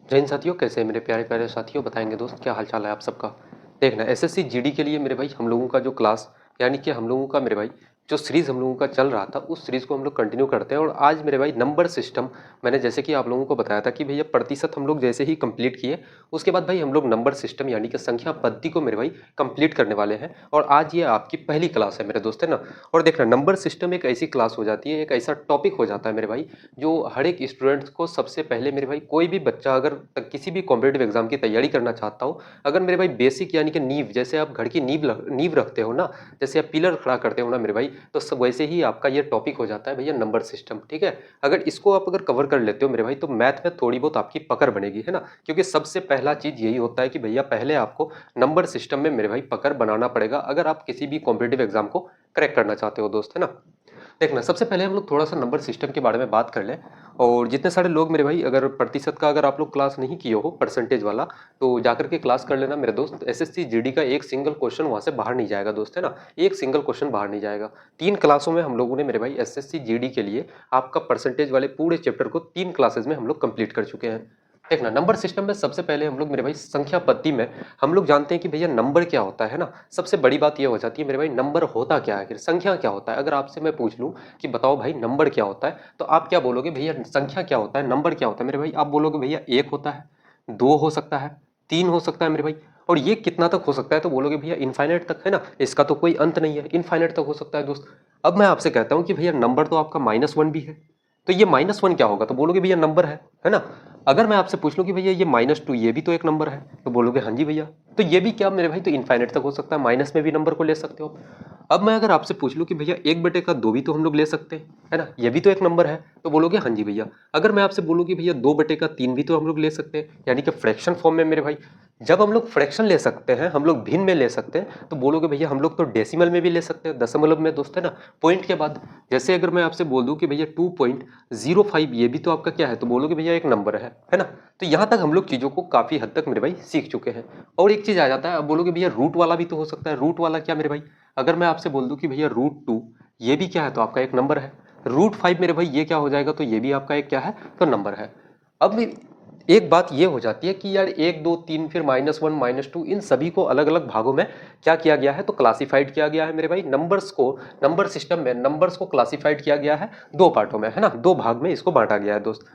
जय हिंद साथियों, कैसे हैं मेरे प्यारे प्यारे साथियों। बताएंगे दोस्त क्या हाल चाल है आप सबका। देखना एसएससी जीडी के लिए मेरे भाई हम लोगों का जो क्लास यानी कि हम लोगों का मेरे भाई जो सीरीज़ हम लोगों का चल रहा था उस सीरीज़ को हम लोग कंटिन्यू करते हैं। और आज मेरे भाई नंबर सिस्टम मैंने जैसे कि आप लोगों को बताया था कि भैया प्रतिशत हम लोग जैसे ही कंप्लीट किए उसके बाद भाई हम लोग नंबर सिस्टम यानी कि संख्या पद्धति को मेरे भाई कंप्लीट करने वाले हैं। और आज ये आपकी पहली क्लास है मेरे दोस्त, है ना। और देखना नंबर सिस्टम एक ऐसी क्लास हो जाती है, एक ऐसा टॉपिक हो जाता है मेरे भाई जो हर एक स्टूडेंट्स को सबसे पहले मेरे भाई कोई भी बच्चा अगर किसी भी कॉम्पिटेटिव एग्जाम की तैयारी करना चाहता हो, अगर मेरे भाई बेसिक यानी कि नींव जैसे आप घर की नींव रखते हो ना, जैसे आप पिलर खड़ा करते हो ना मेरे भाई, तो सब वैसे ही आपका ये टॉपिक हो जाता है भैया नंबर सिस्टम। ठीक है, अगर इसको आप अगर कवर कर लेते हो मेरे भाई तो मैथ में थोड़ी बहुत आपकी पकड़ बनेगी, है ना। क्योंकि सबसे पहला चीज यही होता है कि भैया पहले आपको नंबर सिस्टम में मेरे भाई पकड़ बनाना पड़ेगा अगर आप किसी भी कॉम्पिटेटिव एग्जाम को क्रैक करना चाहते हो दोस्त, है ना। देखना सबसे पहले हम लोग थोड़ा सा नंबर सिस्टम के बारे में बात कर लें। और जितने सारे लोग मेरे भाई अगर प्रतिशत का अगर आप लोग क्लास नहीं किए हो परसेंटेज वाला, तो जाकर के क्लास कर लेना मेरे दोस्त। एसएससी जीडी का एक सिंगल क्वेश्चन वहां से बाहर नहीं जाएगा दोस्त, है ना। एक सिंगल क्वेश्चन बाहर नहीं जाएगा। 3 क्लासों में हम लोगों ने मेरे भाई एसएससी जीडी के लिए आपका परसेंटेज वाले पूरे चैप्टर को 3 क्लासेज में हम लोग कंप्लीट कर चुके हैं। देखना नंबर सिस्टम में सबसे पहले हम लोग मेरे भाई संख्या पद्धति में हम लोग जानते हैं कि भैया नंबर क्या होता है ना। सबसे बड़ी बात यह हो जाती है मेरे भाई नंबर होता क्या है, फिर संख्या क्या होता है। अगर आपसे मैं पूछ लूं कि बताओ भाई नंबर क्या होता है, तो आप क्या बोलोगे भैया संख्या क्या होता है, नंबर क्या होता है मेरे भाई। आप बोलोगे भैया 1 होता है, 2 हो सकता है, 3 हो सकता है मेरे भाई। और ये कितना तक हो सकता है, तो बोलोगे भैया इनफाइनाइट तक, है ना। इसका तो कोई अंत नहीं है, इनफाइनाइट तक हो सकता है दोस्त। अब मैं आपसे कहता हूं कि भैया नंबर तो आपका -1 भी है, तो ये -1 क्या होगा, तो बोलोगे भैया नंबर है ना। अगर मैं आपसे पूछ लूं कि भैया ये -2 ये भी तो एक नंबर है, तो बोलोगे हाँ जी भैया। तो ये भी क्या मेरे भाई, तो इनफाइनाइट तक हो सकता है, माइनस में भी नंबर को ले सकते हो। अब मैं अगर आपसे पूछ लूं कि भैया 1/2 भी तो हम लोग ले सकते हैं, है ना, ये भी तो एक नंबर है, तो बोलोगे हाँ जी भैया। अगर मैं आपसे बोलूं कि भैया 2/3 भी तो हम लोग ले सकते हैं, यानी कि फ्रैक्शन फॉर्म में मेरे भाई। जब हम लोग फ्रैक्शन ले सकते हैं, हम लोग भिन्न में ले सकते हैं, तो बोलोगे भैया हम लोग तो डेसिमल में भी ले सकते हैं, दशमलव में दोस्त, है ना, पॉइंट के बाद। जैसे अगर मैं आपसे बोल दूं कि भैया 2.05 ये भी तो आपका क्या है, तो बोलोगे भैया एक नंबर है ना। तो यहाँ तक हम लोग चीज़ों को काफ़ी हद तक मेरे भाई सीख चुके हैं। और एक चीज़ आ जाता है, अब बोलोगे भैया रूट वाला भी तो हो सकता है। रूट वाला क्या मेरे भाई, अगर मैं आपसे बोल दूं कि भैया √2 ये भी क्या है, तो आपका एक नंबर है। √5 मेरे भाई ये क्या हो जाएगा, तो ये भी आपका एक क्या है, तो नंबर है। अब एक बात ये हो जाती है कि यार 1 2 3 फिर -1 -2 इन सभी को अलग अलग भागों में क्या किया गया है, तो क्लासिफाइड किया गया है मेरे भाई। नंबर्स को नंबर सिस्टम में नंबर्स को क्लासिफाइड किया गया है 2 पार्टों में, है ना, 2 भाग में इसको बांटा गया है दोस्त।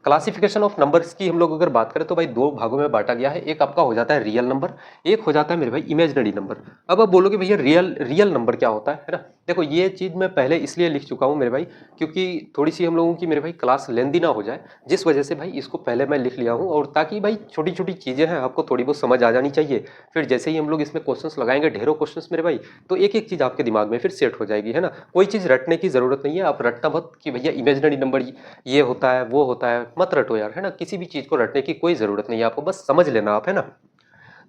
क्लासिफिकेशन ऑफ नंबर्स की हम लोग अगर बात करें तो भाई 2 भागों में बांटा गया है। एक आपका हो जाता है रियल नंबर, एक हो जाता है मेरे भाई इमेजिनरी नंबर। अब आप बोलोगे भैया रियल नंबर क्या होता है ना। देखो ये चीज मैं पहले इसलिए लिख चुका हूं मेरे भाई, क्योंकि थोड़ी सी हम लोगों की मेरे भाई क्लास लेंदी ना हो जाए, जिस वजह से भाई इसको पहले मैं लिख लिया हूं। और ताकि भाई छोटी छोटी चीजें हैं आपको थोड़ी बहुत समझ आ जानी चाहिए। फिर जैसे ही हम लोग इसमें क्वेश्चंस लगाएंगे, ढेरों क्वेश्चंस मेरे भाई, तो एक एक चीज आपके दिमाग में फिर सेट हो जाएगी, है ना। कोई चीज रटने की जरूरत नहीं है, आप रटना मत कि भैया इमेजिनरी नंबर ये होता है वो होता है, मत रटो यार, है ना। किसी भी चीज को रटने की कोई जरूरत नहीं है, आपको बस समझ लेना आप, है ना।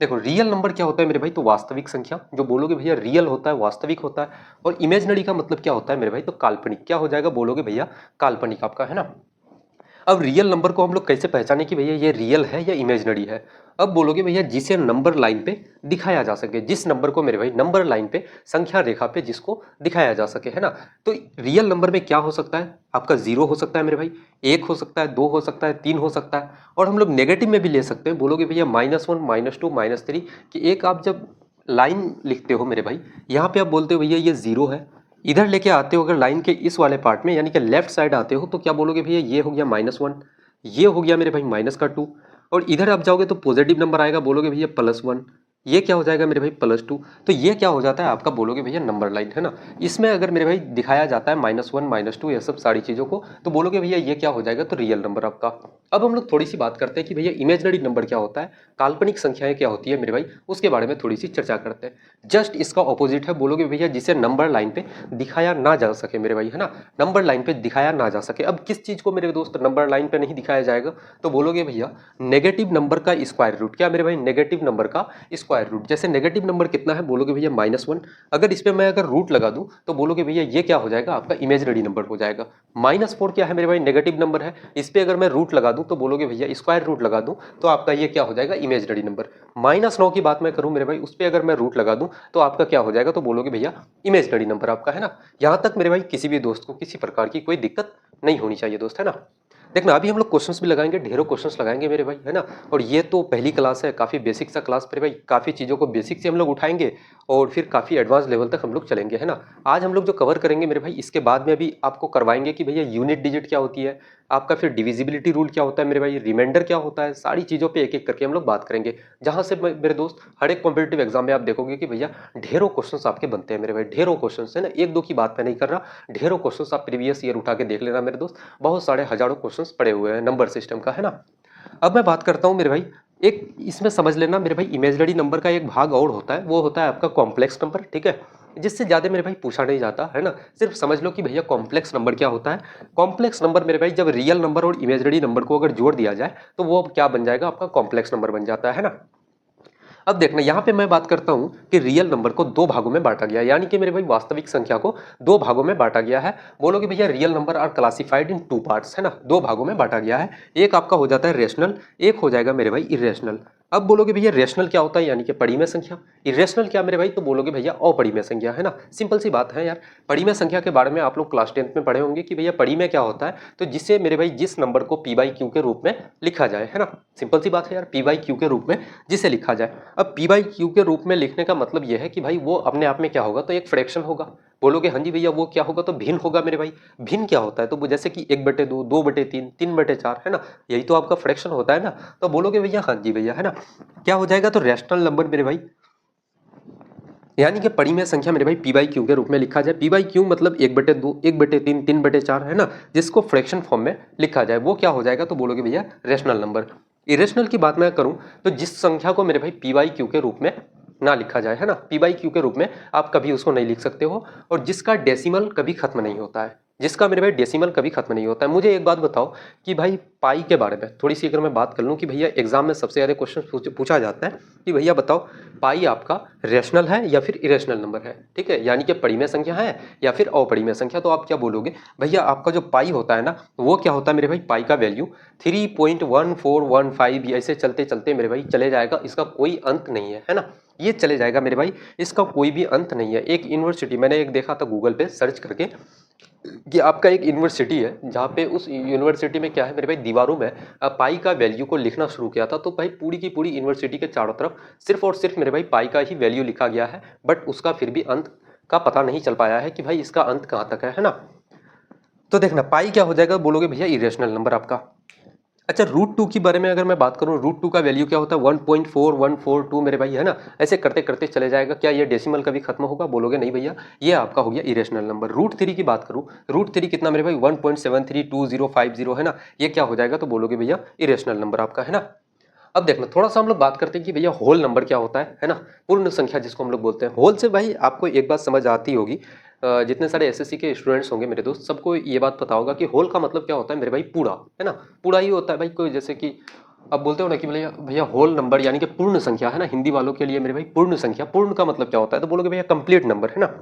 देखो रियल नंबर क्या होता है मेरे भाई, तो वास्तविक संख्या। जो बोलोगे भैया रियल होता है वास्तविक होता है। और इमेजिनरी का मतलब क्या होता है मेरे भाई, तो काल्पनिक। क्या हो जाएगा, बोलोगे भैया काल्पनिक आपका, है ना। अब रियल नंबर को हम लोग कैसे पहचाने कि भैया ये रियल है या इमेजिनरी है। अब बोलोगे भैया जिसे नंबर लाइन पे दिखाया जा सके, जिस नंबर को मेरे भाई नंबर लाइन पे संख्या रेखा पे जिसको दिखाया जा सके, है ना। तो रियल नंबर में क्या हो सकता है, आपका 0 हो सकता है मेरे भाई, 1 हो सकता है, 2 हो सकता है, 3 हो सकता है। और हम लोग नेगेटिव में भी ले सकते हैं। बोलोगे भैया -1 -2 -3 कि एक आप जब लाइन लिखते हो मेरे भाई, यहाँ पे आप बोलते हो भैया ये 0 है। इधर लेके आते हो अगर लाइन के इस वाले पार्ट में, यानी कि लेफ्ट साइड आते हो, तो क्या बोलोगे भैया ये हो गया -1, ये हो गया मेरे भाई -2। और इधर आप जाओगे तो पॉजिटिव नंबर आएगा, बोलोगे भैया +1, ये क्या हो जाएगा मेरे भाई +2। तो ये क्या हो जाता है आपका, बोलोगे भैया नंबर लाइन, है ना। इसमें अगर मेरे भाई दिखाया जाता है -1 -2 ये सब सारी चीज़ों को, तो बोलोगे भैया ये क्या हो जाएगा, तो रियल नंबर आपका। अब हम लोग थोड़ी सी बात करते हैं कि भैया इमेजिनरी नंबर क्या होता है, काल्पनिक संख्याएं क्या होती है मेरे भाई, उसके बारे में थोड़ी सी चर्चा करते हैं। जस्ट इसका ऑपोजिट है, बोलोगे भैया जिसे नंबर लाइन पे दिखाया ना जा सके मेरे भाई, है ना। नंबर लाइन पे दिखाया ना जा सके। अब किस चीज को मेरे दोस्त नंबर लाइन पे नहीं दिखाया जाएगा, तो बोलोगे भैया नेगेटिव नंबर का स्क्वायर रूट। क्या मेरे भाई, नेगेटिव नंबर का स्क्वायर रूट। जैसे नेगेटिव नंबर कितना है, बोलोगे भैया -1, अगर इस पे मैं अगर रूट लगा दूं, तो बोलोगे भैया ये क्या हो जाएगा, आपका इमेजिनरी नंबर हो जाएगा। -4 क्या है मेरे भाई, नेगेटिव नंबर है, इस पे अगर मैं रूट लगा दूं, तो बोलोगे भैया स्क्वायर रूट लगा दूं, तो आपका ये क्या हो जाएगा, इमेजिनरी नंबर। -9 की बात मैं करूं मेरे भाई, उस पे अगर मैं रूट लगा दूं, तो आपका क्या हो जाएगा, तो बोलोगे भैया इमेजिनरी नंबर आपका, है ना। यहां तक मेरे भाई किसी भी दोस्त को किसी प्रकार की कोई दिक्कत नहीं होनी चाहिए दोस्त, है ना। देखना अभी हम लोग क्वेश्चंस भी लगाएंगे, ढेरों क्वेश्चंस लगाएंगे मेरे भाई, है ना। और ये तो पहली क्लास है, काफ़ी बेसिक सा क्लास मेरे भाई, काफ़ी चीज़ों को बेसिक से हम लोग उठाएंगे और फिर काफ़ी एडवांस लेवल तक हम लोग चलेंगे, है ना। आज हम लोग जो कवर करेंगे मेरे भाई, इसके बाद में अभी आपको करवाएंगे कि भैया यूनिट डिजिट क्या होती है, आपका फिर डिविजिबिलिटी रूल क्या होता है मेरे भाई, रिमाइंडर क्या होता है, सारी चीज़ों पे एक एक करके हम लोग बात करेंगे। जहाँ से मेरे दोस्त हर एक कॉम्पिटेटिव एग्जाम में आप देखोगे कि भैया ढेरों क्वेश्चंस आपके बनते हैं मेरे भाई, ढेरों क्वेश्चंस, है ना। एक दो की बात मैं नहीं कर रहा, ढेरों क्वेश्चंस आप प्रीवियस ईयर उठा के देख लेना मेरे दोस्त, बहुत सारे हजारों क्वेश्चंस पड़े हुए हैं नंबर सिस्टम का, है ना। अब मैं बात करता हूँ मेरे भाई, एक इसमें समझ लेना मेरे भाई, इमेजिनरी नंबर का एक भाग और होता है, वो होता है आपका कॉम्प्लेक्स नंबर, ठीक है। जिससे ज्यादा मेरे भाई पूछा नहीं जाता, है ना। सिर्फ समझ लो कि भैया कॉम्प्लेक्स नंबर क्या होता है। कॉम्प्लेक्स नंबर मेरे भाई, जब रियल नंबर और इमेजिनरी नंबर को अगर जोड़ दिया जाए तो वो क्या बन जाएगा, आपका कॉम्प्लेक्स नंबर बन जाता है ना। अब देखना यहाँ पे मैं बात करता हूँ कि रियल नंबर को दो भागों में बांटा गया, यानी कि मेरे भाई वास्तविक संख्या को दो भागों में बांटा गया है। बोलोगे भैया real number are classified into parts, है ना, दो भागों में बांटा गया है। एक आपका हो जाता है रेशनल, एक हो जाएगा मेरे भाई इरेशनल। अब बोलोगे भैया रेशनल क्या होता है, यानी कि परिमेय संख्या। इरेशनल क्या मेरे भाई, तो बोलोगे भैया अपरिमेय संख्या, है ना। सिंपल सी बात है यार, परिमेय संख्या के बारे में आप लोग क्लास 10th में पढ़े होंगे कि भैया परिमेय क्या होता है, तो जिससे मेरे भाई जिस नंबर को पी बाई क्यू के रूप में लिखा जाए, है ना। सिंपल सी बात है यार, पी बाई क्यू के रूप में जिसे लिखा जाए। अब पी बाई क्यू के रूप में लिखने का मतलब यह है कि भाई वो अपने आप में क्या होगा, तो एक फ्रैक्शन होगा। बोलोगे हाँ जी भैया वो क्या होगा, तो भिन्न होगा मेरे भाई। भिन्न क्या होता है, तो वो जैसे कि 1/2, 2/3, 3/4, है ना, यही तो आपका फ्रैक्शन होता है ना। तो बोलोगे भैया हाँ जी भैया, है ना, क्या हो जाएगा, तो रैशनल नंबर मेरे भाई, यानी कि परिमेय संख्या मेरे भाई पी बाई क्यू के रूप में लिखा जाए। पी बाई क्यू मतलब 1/2, 1/3, 3/4, है ना, जिसको फ्रैक्शन फॉर्म में लिखा जाए वो क्या हो जाएगा, तो बोलोगे भैया रेशनल नंबर। इरेशनल की बात मैं करूं तो जिस संख्या को मेरे भाई पी बाई क्यू के रूप में ना लिखा जाए, है ना, पी बाई क्यू के रूप में आप कभी उसको नहीं लिख सकते हो, और जिसका डेसिमल कभी खत्म नहीं होता है, जिसका मेरे भाई डेसिमल कभी खत्म नहीं होता है। मुझे एक बात बताओ कि भाई पाई के बारे में थोड़ी सी अगर मैं बात कर लूँ कि भैया एग्जाम में सबसे ज़्यादा क्वेश्चन पूछा जाता है कि भैया बताओ पाई आपका रेशनल है या फिर इरेशनल नंबर है, ठीक है, यानी कि परिमेय संख्या है या फिर अपरिमेय संख्या। तो आप क्या बोलोगे भैया, आपका जो पाई होता है ना, वो क्या होता है मेरे भाई, पाई का वैल्यू 3.1415 ऐसे चलते चलते मेरे भाई चले जाएगा, इसका कोई अंत नहीं है ना, ये चले जाएगा मेरे भाई, इसका कोई भी अंत नहीं है। एक यूनिवर्सिटी मैंने एक देखा था गूगल पे सर्च करके कि आपका एक यूनिवर्सिटी है जहाँ पे उस यूनिवर्सिटी में क्या है मेरे भाई, दीवारों में पाई का वैल्यू को लिखना शुरू किया था। तो भाई पूरी की पूरी यूनिवर्सिटी के चारों तरफ सिर्फ और सिर्फ मेरे भाई पाई का ही वैल्यू लिखा गया है, बट उसका फिर भी अंत का पता नहीं चल पाया है कि भाई इसका अंत कहाँ तक है ना। तो देखना पाई क्या हो जाएगा, बोलोगे भैया इरेशनल नंबर आपका। अच्छा √2 की बारे में अगर मैं बात करूं, √2 का वैल्यू क्या होता है, 1.4142 मेरे भाई, है ना। ऐसे करते करते चले जाएगा, क्या ये डेसिमल कभी खत्म होगा, बोलोगे नहीं भैया, ये आपका हो गया इरेशनल नंबर। √3 की बात करूं, √3 कितना मेरे भाई, 1.732050, है ना, ये क्या हो जाएगा, तो बोलोगे भैया इरेशनल नंबर आपका, है ना। अब देखना थोड़ा सा हम लोग बात करते हैं कि भैया होल नंबर क्या होता है ना, पूर्ण संख्या जिसको हम लोग बोलते हैं। होल से भाई आपको एक बात समझ आती होगी, जितने सारे एसएससी के स्टूडेंट्स होंगे मेरे दोस्त, सबको ये बात पता होगा कि होल का मतलब क्या होता है मेरे भाई, पूरा, है ना, पूरा ही होता है भाई। कोई जैसे कि अब बोलते हो ना कि भैया भैया होल नंबर यानी कि पूर्ण संख्या, है ना, हिंदी वालों के लिए मेरे भाई पूर्ण संख्या, पूर्ण का मतलब क्या होता है, तो बोलोगे भैया कंप्लीट नंबर, है ना।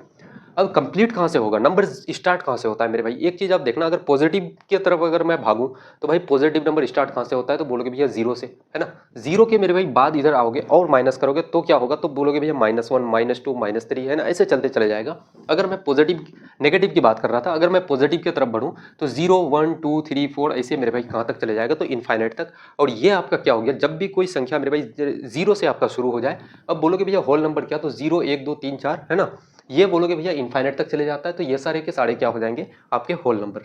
अब कंप्लीट कहाँ से होगा, नंबर स्टार्ट कहाँ से होता है मेरे भाई, एक चीज आप देखना, अगर पॉजिटिव की तरफ अगर मैं भागूं तो भाई पॉजिटिव नंबर स्टार्ट कहाँ से होता है, तो बोलोगे भैया जीरो से, है ना। जीरो के मेरे भाई बाद इधर आओगे और माइनस करोगे तो क्या होगा, तो बोलोगे भैया -1, -2, -3, है ना, ऐसे चलते चले जाएगा। अगर मैं पॉजिटिव नेगेटिव की बात कर रहा था, अगर मैं पॉजिटिव की तरफ बढ़ूं तो 0, 1, 2, 3, 4 ऐसे मेरे भाई कहाँ तक चले जाएगा, तो इनफाइनाइट तक। और ये आपका क्या हो गया, जब भी कोई संख्या मेरे भाई जीरो से आपका शुरू हो जाए, अब बोलोगे भैया होल नंबर क्या, तो 0, 1, 2, 3, 4, है ना, ये बोलोगे भैया इनफाइनाइट तक चले जाता है, तो ये सारे के सारे क्या हो जाएंगे, आपके होल नंबर।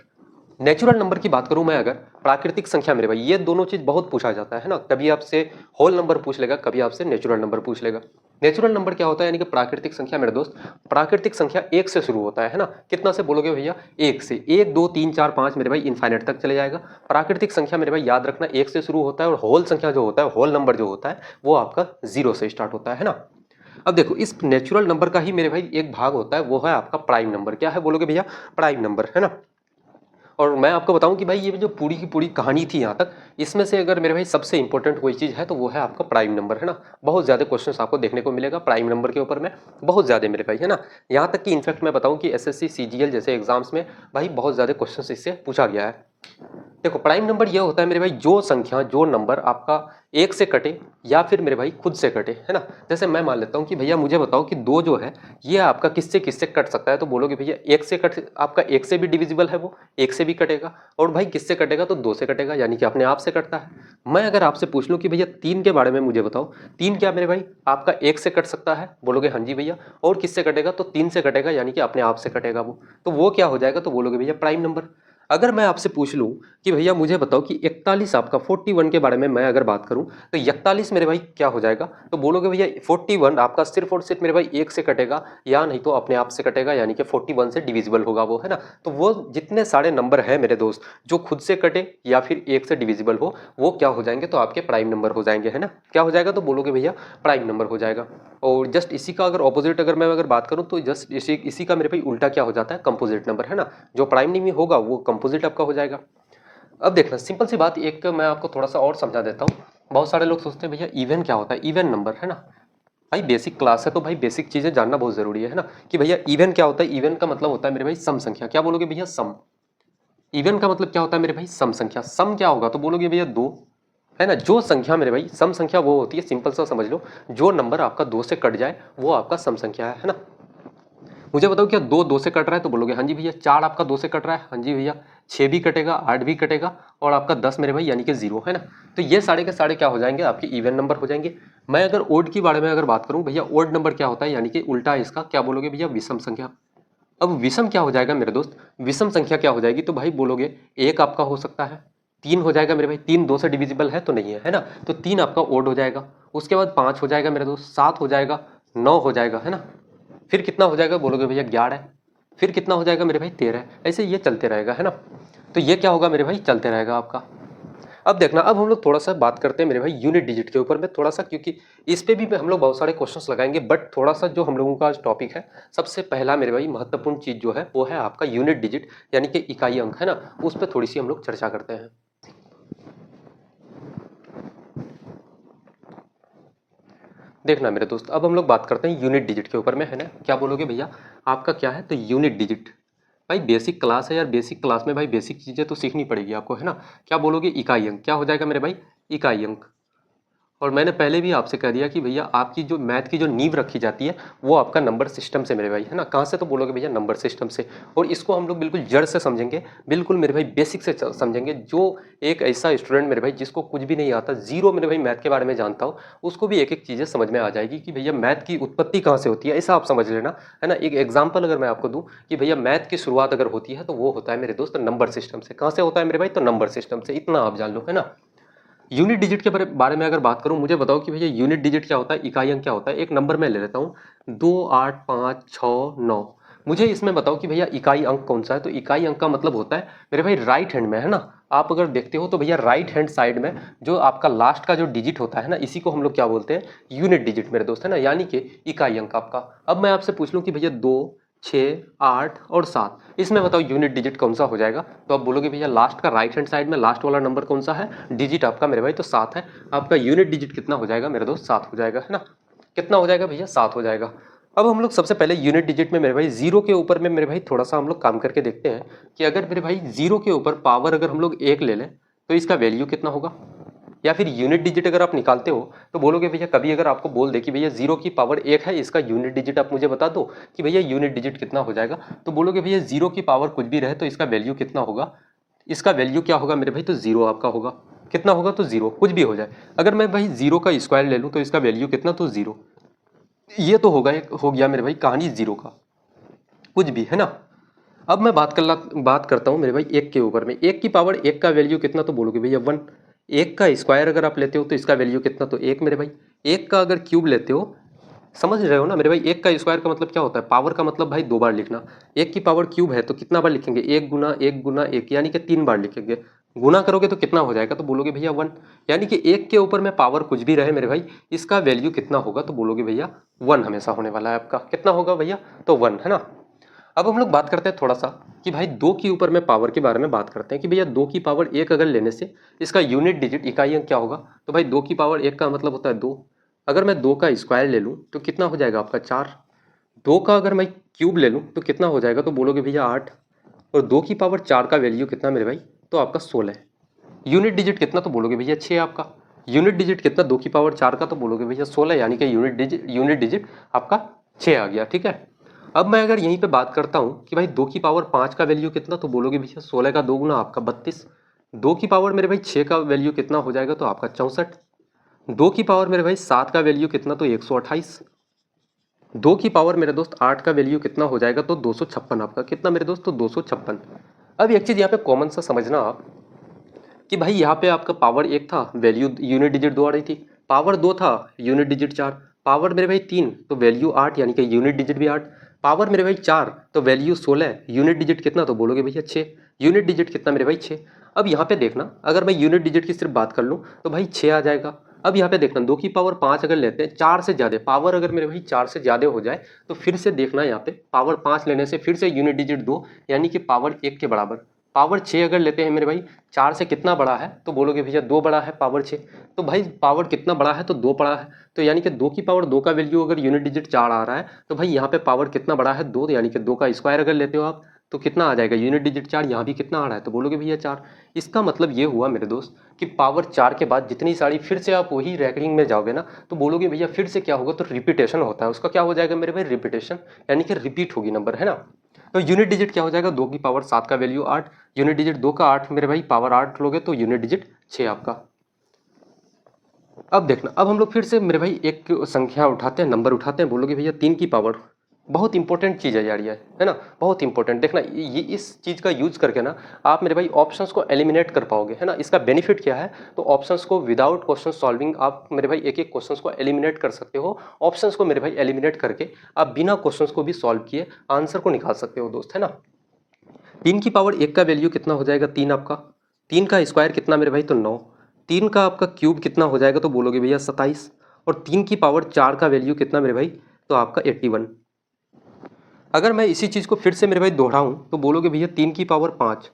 नेचुरल नंबर की बात करूं मैं अगर, प्राकृतिक संख्या मेरे भाई, ये दोनों चीज बहुत पूछा जाता है ना, कभी आपसे होल नंबर पूछ लेगा, कभी आपसे नेचुरल नंबर पूछ लेगा। नेचुरल नंबर क्या होता है, यानी कि प्राकृतिक संख्या मेरे दोस्त, प्राकृतिक संख्या एक से शुरू होता है ना, कितना से बोलोगे भैया, एक से। 1, 2, 3, 4, 5 मेरे भाई इनफाइनाइट तक चले जाएगा। प्राकृतिक संख्या मेरे भाई याद रखना एक से शुरू होता है, और होल संख्या जो होता है, होल नंबर जो होता है वो आपका 0 से स्टार्ट होता है ना। अब देखो इस नेचुरल नंबर का ही मेरे भाई एक भाग होता है, वो है आपका प्राइम नंबर। क्या है बोलोगे भैया, प्राइम नंबर, है ना। और मैं आपको बताऊं कि भाई ये जो पूरी की पूरी कहानी थी यहाँ तक, इसमें से अगर मेरे भाई सबसे इंपॉर्टेंट कोई चीज़ है तो वो है आपका प्राइम नंबर, है ना। बहुत ज़्यादा क्वेश्चंस आपको देखने को मिलेगा प्राइम नंबर के ऊपर में, बहुत ज़्यादा मेरे भाई, है ना। यहाँ तक कि इनफैक्ट मैं बताऊँ कि एसएससी सीजीएल जैसे एग्जाम्स में भाई बहुत ज़्यादा क्वेश्चन इससे पूछा गया है। देखो प्राइम नंबर ये होता है मेरे भाई जो संख्या जो नंबर आपका एक से कटे या फिर मेरे भाई खुद से कटे, है ना। जैसे मैं मान लेता हूँ कि भैया मुझे बताओ कि दो जो है ये आपका किससे किससे कट सकता है, तो बोलोगे भैया एक से कट, आपका एक से भी डिविजिबल है, वो एक से भी कटेगा, और भाई किससे कटेगा तो दो से कटेगा, यानी कि अपने आप से कटता है। मैं अगर आपसे पूछ लूँ कि भैया तीन के बारे में मुझे बताओ, तीन क्या मेरे भाई आपका एक से कट सकता है, बोलोगे हाँ जी भैया, और किससे कटेगा तो तीन से कटेगा, यानी कि अपने आप से कटेगा वो, तो वो क्या हो जाएगा तो बोलोगे भैया प्राइम नंबर। अगर मैं आपसे पूछ लूं कि भैया मुझे बताओ कि 41 आपका 41 के बारे में मैं अगर बात करूं तो 41 मेरे भाई क्या हो जाएगा, तो बोलोगे भैया 41 आपका सिर्फ और सिर्फ मेरे भाई एक से कटेगा या नहीं तो अपने आप से कटेगा, यानी कि 41 से डिविजिबल होगा वो, है ना। तो वो जितने सारे नंबर है मेरे दोस्त जो खुद से कटे या फिर एक से डिविजिबल हो वो क्या हो जाएंगे तो आपके प्राइम नंबर हो जाएंगे, है ना। क्या हो जाएगा तो बोलोगे भैया प्राइम नंबर हो जाएगा। और जस्ट इसी का अगर ऑपोजिट अगर मैं अगर बात करूं तो जस्ट इसी का मेरे भाई उल्टा क्या हो जाता है कंपोजिट नंबर, है ना। जो प्राइम नहीं होगा वो कंपोजिट आपका हो जाएगा। अब देखना सिंपल सी बात, एक मैं आपको थोड़ा सा और समझा देता हूँ। बहुत सारे लोग सोचते हैं भैया इवन क्या होता है, इवन नंबर, है ना। भाई बेसिक क्लास है तो भाई बेसिक चीजें जानना बहुत जरूरी है ना, कि भैया इवन क्या होता है। इवन का मतलब होता है मेरे भाई सम संख्या। क्या बोलोगे भैया सम। इवन का मतलब क्या होता है मेरे भाई सम संख्या। सम क्या होगा तो बोलोगे भैया दो, है ना। जो संख्या मेरे भाई सम संख्या वो होती है, सिंपल सा समझ लो, जो नंबर आपका दो से कट जाए वो आपका सम संख्या है ना। मुझे बताओ क्या दो दो से कट रहा है तो बोलोगे हाँ जी भैया। चार आपका दो से कट रहा है, हाँ जी भैया। छः भी कटेगा, आठ भी कटेगा, और आपका 10 मेरे भाई यानी कि जीरो, है ना। तो ये सारे के सारे क्या हो जाएंगे आपके इवन नंबर हो जाएंगे। मैं अगर ओड के बारे में अगर बात करूं भैया, ओड नंबर क्या होता है, यानी कि उल्टा है इसका, क्या बोलोगे भैया विषम संख्या। अब विषम क्या हो जाएगा मेरे दोस्त, विषम संख्या क्या हो जाएगी तो भाई बोलोगे एक आपका हो सकता है, तीन हो जाएगा मेरे भाई, तीन दो से डिविजिबल है तो नहीं है, है ना। तो तीन आपका ओड हो जाएगा, उसके बाद पाँच हो जाएगा मेरे दोस्त, सात हो जाएगा, नौ हो जाएगा, है ना। फिर कितना हो जाएगा बोलोगे भैया 11, फिर कितना हो जाएगा मेरे भाई 13, ऐसे ये चलते रहेगा, है ना। तो ये क्या होगा मेरे भाई चलते रहेगा आपका। अब देखना, अब हम लोग थोड़ा सा बात करते हैं मेरे भाई यूनिट डिजिट के ऊपर में थोड़ा सा, क्योंकि इस पे भी हम लोग बहुत सारे क्वेश्चंस लगाएंगे, बट थोड़ा सा जो हम लोगों का आज टॉपिक है, सबसे पहला मेरे भाई महत्वपूर्ण चीज जो है वो है आपका यूनिट डिजिट, यानी कि इकाई अंक, है ना। उस पर थोड़ी सी हम लोग चर्चा करते हैं। देखना मेरे दोस्त, अब हम लोग बात करते हैं यूनिट डिजिट के ऊपर में, है ना। क्या बोलोगे भैया आपका क्या है तो यूनिट डिजिट। भाई बेसिक क्लास है यार, बेसिक क्लास में भाई बेसिक चीजें तो सीखनी पड़ेगी आपको, है ना। क्या बोलोगे इकाई अंक। क्या हो जाएगा मेरे भाई इकाई अंक। और मैंने पहले भी आपसे कह दिया कि भैया आपकी जो मैथ की जो नींव रखी जाती है वो आपका नंबर सिस्टम से मेरे भाई, है ना। कहाँ से तो बोलोगे भैया नंबर सिस्टम से। और इसको हम लोग बिल्कुल जड़ से समझेंगे, बिल्कुल मेरे भाई बेसिक से समझेंगे। जो एक ऐसा स्टूडेंट मेरे भाई जिसको कुछ भी नहीं आता, जीरो मेरे भाई मैथ के बारे में जानता हो, उसको भी एक एक चीज़ें समझ में आ जाएगी कि भैया मैथ की उत्पत्ति कहाँ से होती है, ऐसा आप समझ लेना, है ना। एक एग्जाम्पल अगर मैं आपको दूँ कि भैया मैथ की शुरुआत अगर होती है तो वो होता है मेरे दोस्त नंबर सिस्टम से। कहाँ से होता है मेरे भाई तो नंबर सिस्टम से, इतना आप जान लो, है ना। यूनिट डिजिट के बारे में अगर बात करूं, मुझे बताओ कि भैया यूनिट डिजिट क्या होता है, इकाई अंक क्या होता है। एक नंबर मैं ले लेता हूं 2 8 5 6 9। मुझे इसमें बताओ कि भैया इकाई अंक कौन सा है, तो इकाई अंक का मतलब होता है मेरे भाई राइट हैंड में, है ना। आप अगर देखते हो तो भैया राइट हैंड साइड में जो आपका लास्ट का जो डिजिट होता है ना, इसी को हम लोग क्या बोलते हैं यूनिट डिजिट मेरे दोस्त, है ना, यानी कि इकाई अंक आपका। अब मैं आपसे पूछ लूं कि भैया 2 6 8 और 7, इसमें बताओ यूनिट डिजिट कौन सा हो जाएगा, तो आप बोलोगे भैया लास्ट का राइट हैंड साइड में लास्ट वाला नंबर कौन सा है, डिजिट आपका मेरे भाई तो 7 है। आपका यूनिट डिजिट कितना हो जाएगा मेरे दोस्त 7 हो जाएगा, है ना। कितना हो जाएगा भैया 7 हो जाएगा। अब हम लोग सबसे पहले यूनिट डिजिट में मेरे भाई जीरो के ऊपर में मेरे भाई थोड़ा सा हम लोग काम करके देखते हैं कि अगर मेरे भाई जीरो के ऊपर पावर अगर हम लोग एक ले लें तो इसका वैल्यू कितना होगा। या फिर यूनिट डिजिट अगर आप निकालते हो तो बोलोगे भैया, कभी अगर आपको बोल दे कि भैया जीरो की पावर एक है, इसका यूनिट डिजिट आप मुझे बता दो कि भैया यूनिट डिजिट कितना हो जाएगा, तो बोलोगे भैया जीरो की पावर कुछ भी रहे तो इसका वैल्यू कितना होगा। इसका वैल्यू क्या होगा मेरे भाई तो जीरो आपका होगा। कितना होगा तो जीरो, कुछ भी हो जाए। अगर मैं भाई जीरो का स्क्वायर ले लूं तो इसका वैल्यू कितना तो जीरो। ये तो होगा, हो गया मेरे भाई कहानी जीरो का, कुछ भी, है ना। अब मैं बात करता हूँ मेरे भाई एक के ऊपर में, एक की पावर एक का वैल्यू कितना तो बोलोगे भैया वन। एक का स्क्वायर अगर आप लेते हो तो इसका वैल्यू कितना तो एक मेरे भाई। एक का अगर क्यूब लेते हो, समझ रहे हो ना मेरे भाई, एक का स्क्वायर का मतलब क्या होता है, पावर का मतलब भाई दो बार लिखना। एक की पावर क्यूब है तो कितना बार लिखेंगे, एक गुना एक, यानी कि 3 बार लिखेंगे। गुना करोगे तो कितना हो जाएगा तो बोलोगे भैया वन। यानी कि एक के ऊपर में पावर कुछ भी रहे मेरे भाई, इसका वैल्यू कितना होगा तो बोलोगे भैया वन हमेशा होने वाला है आपका। कितना होगा भैया तो वन, है ना। अब हम लोग बात करते हैं थोड़ा सा कि भाई दो के ऊपर में पावर के बारे में बात करते हैं कि भैया दो की पावर एक अगर लेने से इसका यूनिट डिजिट इकाई अंक क्या होगा, तो भाई दो की पावर एक का मतलब होता है दो। अगर मैं दो का स्क्वायर ले लूँ तो कितना हो जाएगा आपका चार। दो का अगर मैं क्यूब ले लूँ तो कितना हो जाएगा तो बोलोगे भैया आठ। और दो की पावर चार का वैल्यू कितना मेरे भाई तो आपका 16। यूनिट डिजिट कितना तो बोलोगे भैया 6 आपका। यूनिट डिजिट कितना 2 की पावर 4 का तो बोलोगे भैया 16, यानी कि यूनिट डिजिट आपका 6 आ गया। ठीक है, अब मैं अगर यहीं पे बात करता हूँ कि भाई 2 की पावर 5 का वैल्यू कितना तो बोलोगे भैया 16 का 2 गुना आपका 32। 2 की पावर मेरे भाई 6 का वैल्यू कितना हो जाएगा तो आपका 64। 2 की पावर मेरे भाई 7 का वैल्यू कितना तो 128। 2 की पावर मेरे दोस्त 8 का वैल्यू कितना हो जाएगा तो 256 आपका। कितना मेरे दोस्त तो 256। अब एक चीज़ यहाँ पे कॉमन सा समझना आप कि भाई यहाँ पे आपका पावर 1 था, वैल्यू यूनिट डिजिट 2 आ रही थी। पावर 2 था, यूनिट डिजिट 4। पावर मेरे भाई 3 तो वैल्यू 8, यानी कि यूनिट डिजिट भी 8। पावर मेरे भाई 4 तो वैल्यू 16, यूनिट डिजिट कितना तो बोलोगे भैया 6। यूनिट डिजिट कितना मेरे भाई 6। अब यहाँ पे देखना, अगर मैं यूनिट डिजिट की सिर्फ बात कर लूँ तो भाई 6 आ जाएगा। अब यहाँ पे देखना 2 की पावर 5 अगर लेते हैं, 4 से ज़्यादा पावर अगर मेरे भाई 4 से ज़्यादा हो जाए तो फिर से देखना यहाँ पे पावर 5 लेने से फिर से यूनिट डिजिट 2, यानी कि पावर 1 के बराबर। पावर 6 अगर लेते हैं मेरे भाई, 4 से कितना बड़ा है तो बोलोगे भैया 2 बड़ा है पावर 6। तो भाई पावर कितना बड़ा है तो 2 बड़ा है, तो यानी कि 2 की पावर 2 का वैल्यू अगर यूनिट डिजिट 4 आ रहा है तो भाई यहाँ पे पावर कितना बड़ा है 2, यानी कि 2 का स्क्वायर अगर लेते हो आप तो कितना आ जाएगा यूनिट डिजिट 4। यहाँ भी कितना आ रहा है तो बोलोगे भैया 4। इसका मतलब ये हुआ मेरे दोस्त कि पावर 4 के बाद जितनी सारी फिर से आप वही रैंकिंग में जाओगे ना तो बोलोगे भैया फिर से क्या होगा तो रिपीटेशन होता है उसका। क्या हो जाएगा मेरे भाई रिपीटेशन, यानी कि रिपीट होगी नंबर, है ना। तो यूनिट डिजिट क्या हो जाएगा 2 की पावर 7 का वैल्यू 8, यूनिट डिजिट 2 का 8 मेरे भाई पावर 8 लोगे तो यूनिट डिजिट 6 आपका। अब देखना, अब हम लोग फिर से मेरे भाई एक संख्या उठाते हैं, नंबर उठाते हैं। बोलोगे भैया 3 की पावर, बहुत इंपॉर्टेंट चीज़ है यार ये, है ना, बहुत इंपॉर्टेंट। देखना ये इस चीज़ का यूज करके ना आप मेरे भाई ऑप्शंस को एलिमिनेट कर पाओगे, है ना। इसका बेनिफिट क्या है तो ऑप्शंस को विदाउट क्वेश्चन सॉल्विंग आप मेरे भाई एक एक क्वेश्चंस को एलिमिनेट कर सकते हो। ऑप्शंस को मेरे भाई एलिमिनेट करके आप बिना क्वेश्चंस को भी सॉल्व किए आंसर को निकाल सकते हो दोस्त, है ना। 3 की पावर 1 का वैल्यू कितना हो जाएगा 3 आपका। 3 का स्क्वायर कितना मेरे भाई तो 9। 3 का आपका क्यूब कितना हो जाएगा तो बोलोगे भैया 27। और 3 की पावर 4 का वैल्यू कितना मेरे भाई तो आपका 81। अगर मैं इसी चीज़ को फिर से मेरे भाई दोहराऊं तो बोलोगे भैया 3 की पावर 5,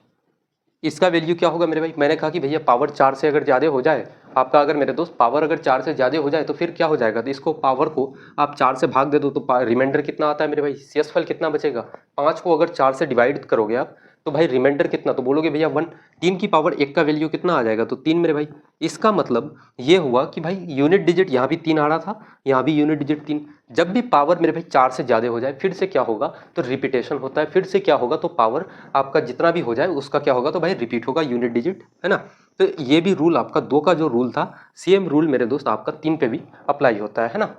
इसका वैल्यू क्या होगा मेरे भाई। मैंने कहा कि भैया पावर 4 से अगर ज़्यादा हो जाए आपका, अगर मेरे दोस्त पावर अगर 4 से ज़्यादा हो जाए तो फिर क्या हो जाएगा तो इसको पावर को आप 4 से भाग दे दो तो रिमाइंडर कितना आता है मेरे भाई, शेषफल कितना बचेगा। 5 को अगर 4 से डिवाइड करोगे आप तो भाई रिमाइंडर कितना तो बोलोगे भैया 1। 3 की पावर 1 का वैल्यू कितना आ जाएगा तो 3 मेरे भाई। इसका मतलब ये हुआ कि भाई यूनिट डिजिट यहाँ भी 3 आ रहा था, यहाँ भी यूनिट डिजिट 3। जब भी पावर मेरे भाई 4 से ज़्यादा हो जाए फिर से क्या होगा तो रिपीटेशन होता है, फिर से क्या होगा तो पावर आपका जितना भी हो जाए उसका क्या होगा तो भाई रिपीट होगा यूनिट डिजिट, है ना। तो ये भी रूल आपका 2 का जो रूल था सेम रूल मेरे दोस्त आपका 3 पे भी अप्लाई होता है ना।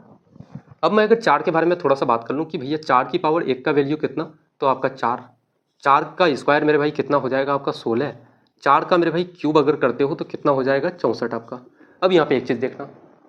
अब मैं अगर 4 के बारे में थोड़ा सा बात कर लूँ कि भैया 4 की पावर 1 का वैल्यू कितना तो आपका 4। 4 का स्क्वायर मेरे भाई कितना हो जाएगा आपका 16। 4 का मेरे भाई क्यूब अगर करते हो तो कितना हो जाएगा 64 आपका। अब यहाँ पे एक चीज़ देखना